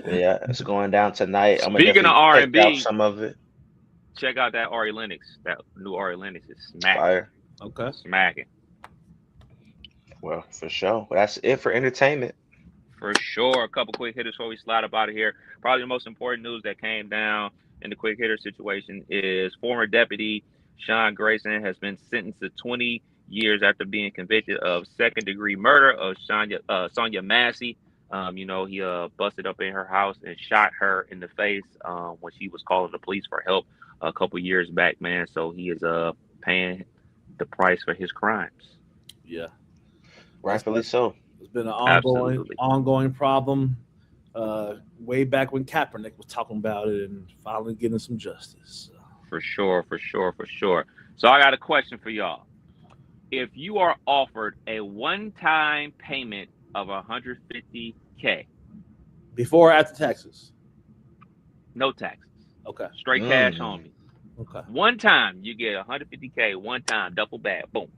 Yeah, it's going down tonight. Speaking of R&B, some of it. Check out that Ari Lennox. That new Ari Lennox is smacking. Fire. Okay. Smacking. Well, for sure. Well, that's it for entertainment. For sure. A couple quick hitters before we slide up out of here. Probably the most important news that came down in the quick hitter situation is former deputy Sean Grayson has been sentenced to 20 years after being convicted of second-degree murder of Sonia Massey. He busted up in her house and shot her in the face when she was calling the police for help a couple years back, man. So he is paying the price for his crimes. Yeah. Rightfully so. It's been an ongoing problem way back when Kaepernick was talking about it and finally getting some justice. For sure. So I got a question for y'all. If you are offered a one-time payment of $150K. Before or after taxes? No taxes. Okay. Straight cash on me. Okay. One time you get $150K, one time, duffel bag, boom.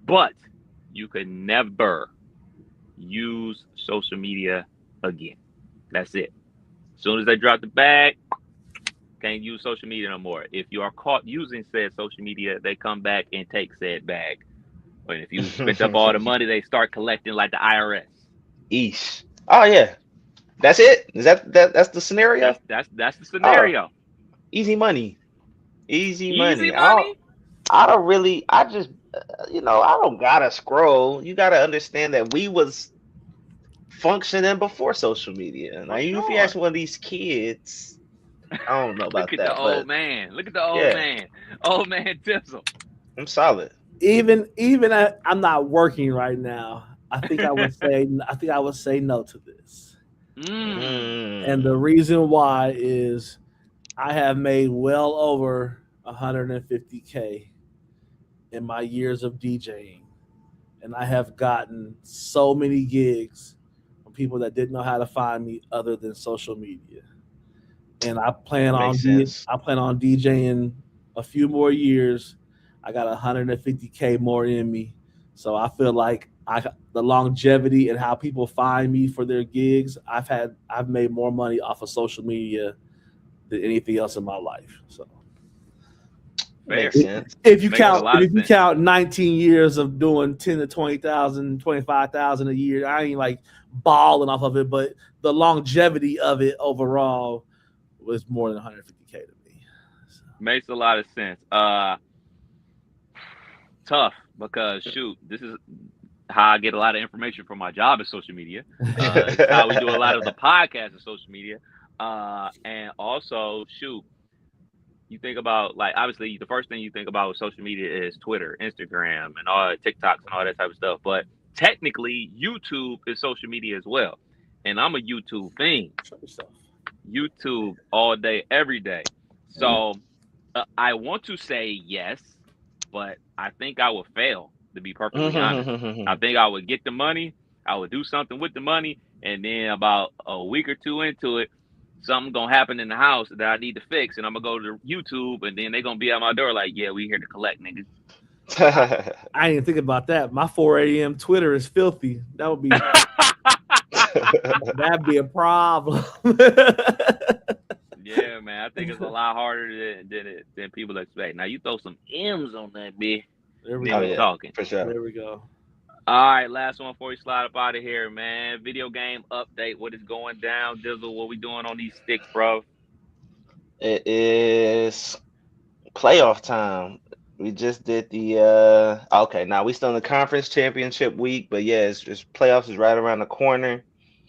But you could never use social media again. That's it. As soon as they drop the bag, can't use social media no more. If you are caught using said social media, they come back and take said bag. But if you spent up all the money, they start collecting like the IRS. Eesh. Oh yeah. That's it? Is that's the scenario? That's the scenario. Easy money. Easy money. money? I don't gotta scroll. You gotta understand that we was functioning before social media. Now, if you ask one of these kids, I don't know about Look at that. the old man. Look at the old man. Old man Tizzle. I'm solid. Even I'm not working right now. I think I would say no to this. And the reason why is I have made well over $150K in my years of DJing, and I have gotten so many gigs from people that didn't know how to find me other than social media. And I plan on DJing a few more years. I got 150K more in me, so I feel like the longevity and how people find me for their gigs. I've made more money off of social media than anything else in my life. So makes sense. If you count 19 years of doing 10 to 20,000, 25,000 a year, I ain't like balling off of it, but the longevity of it overall was more than 150K to me. So. Makes a lot of sense. Tough because this is how I get a lot of information from my job is social media. It's how we do a lot of the podcasts is social media. And also, you think about, like, obviously the first thing you think about with social media is Twitter, Instagram, and all TikToks and all that type of stuff. But technically, YouTube is social media as well. And I'm a YouTube fiend. YouTube all day, every day. So I want to say yes, but I think I would fail, to be perfectly honest. I think I would get the money, I would do something with the money, and then about a week or two into it, something gonna happen in the house that I need to fix, and I'm gonna go to YouTube, and then they're gonna be at my door like, yeah, we here to collect, niggas. I didn't think about that. My 4 a.m. Twitter is filthy. That would be that'd be a problem. Yeah, man. I think it's a lot harder than people expect. Now you throw some M's on that, bitch. There we go. Talking. For sure. There we go. All right, last one before we slide up out of here, man. Video game update. What is going down, Dizzle? What we doing on these sticks, bro? It is playoff time. We just did the okay. Now we still in the conference championship week, but yeah, it's just playoffs is right around the corner.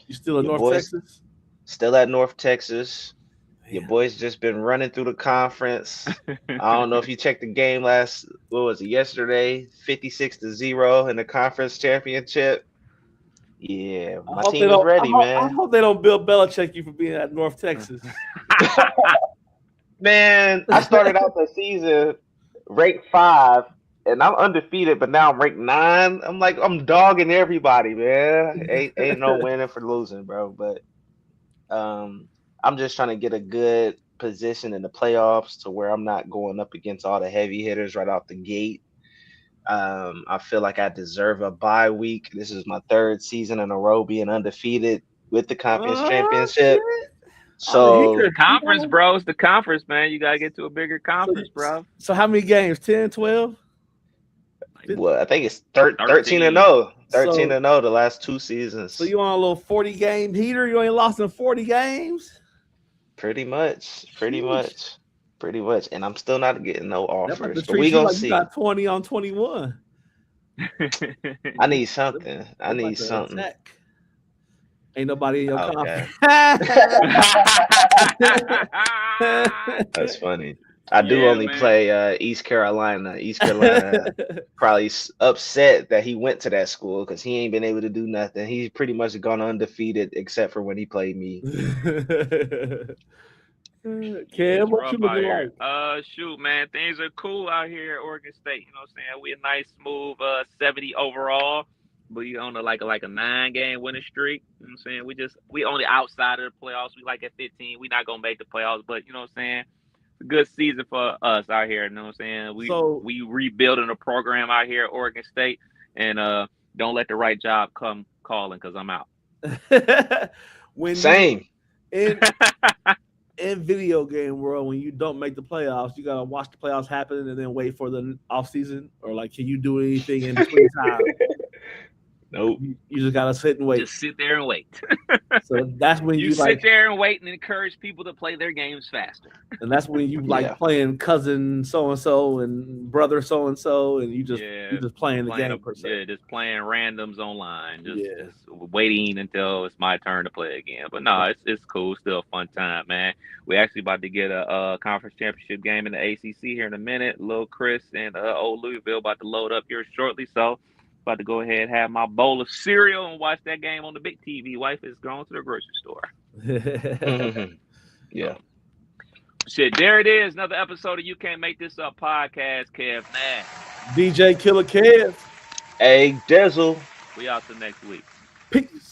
You still in Your North boys Texas? still at North Texas. Your Man. boys just been running through the conference. I don't know if you checked the game what was it, yesterday? 56-0 in the conference championship. Yeah, I my hope they team is don't. ready, I man. hope they don't Bill Belichick you for being at North Texas. Man, I started out the season ranked 5, and I'm undefeated, but now I'm ranked 9. I'm like, I'm dogging everybody, man. Ain't no winning for losing, bro. But I'm just trying to get a good position in the playoffs to where I'm not going up against all the heavy hitters right off the gate. I feel like I deserve a bye week. This is my 3rd season in a row being undefeated with the conference Oh shit! championship. I'm So The here. conference, bro. It's the conference, man. You gotta get to a bigger conference, bro. So how many games? 10, 12? well, I think it's 13 and 13. 0. 13 So and 0 the last 2 seasons. so you on a little 40 game heater? You ain't lost in 40 games? Pretty much. Sheesh. Pretty much. And I'm still not getting no They're about to offers. But we treat you gonna like you see. got 20 on 21. I need something. I They're need about to something. attack. Ain't nobody in your Okay. conference. That's funny. I do Yeah, only man. play East Carolina. East Carolina probably upset that he went to that school because he ain't been able to do nothing. He's pretty much gone undefeated except for when he played me. Cam, It's what you rough out looking here. like? Shoot, man, things are cool out here at Oregon State. You know what I'm saying? We a nice, smooth 70 overall. But you on like a 9-game winning streak. You know what I'm saying? We only outside of the playoffs. We like at 15. We not gonna make the playoffs, but you know what I'm saying? It's a good season for us out here. You know what I'm saying? So We rebuilding a program out here at Oregon State, and don't let the right job come calling because I'm out. when Same. you in video game world, when you don't make the playoffs, you gotta watch the playoffs happen and then wait for the off season, or like, can you do anything in between time? Nope. You just gotta sit and wait. Just sit there and wait. So that's when You you sit like, there and wait and encourage people to play their games faster. and that's when you like Yeah. playing cousin so and so and brother so and so, and you just playing the playing game per se. just playing randoms online, just Yeah. waiting until it's my turn to play again. But no, it's cool, still a fun time, man. We actually about to get a conference championship game in the ACC here in a minute. Lil Chris and old Louisville about to load up here shortly, so about to go ahead and have my bowl of cereal and watch that game on the big TV. Wife is going to the grocery store. Yeah. Shit, there it is. Another episode of You Can't Make This Up podcast. Kev Nash. DJ Killer Kev. Hey, Dizzle. We out till next week. Peace.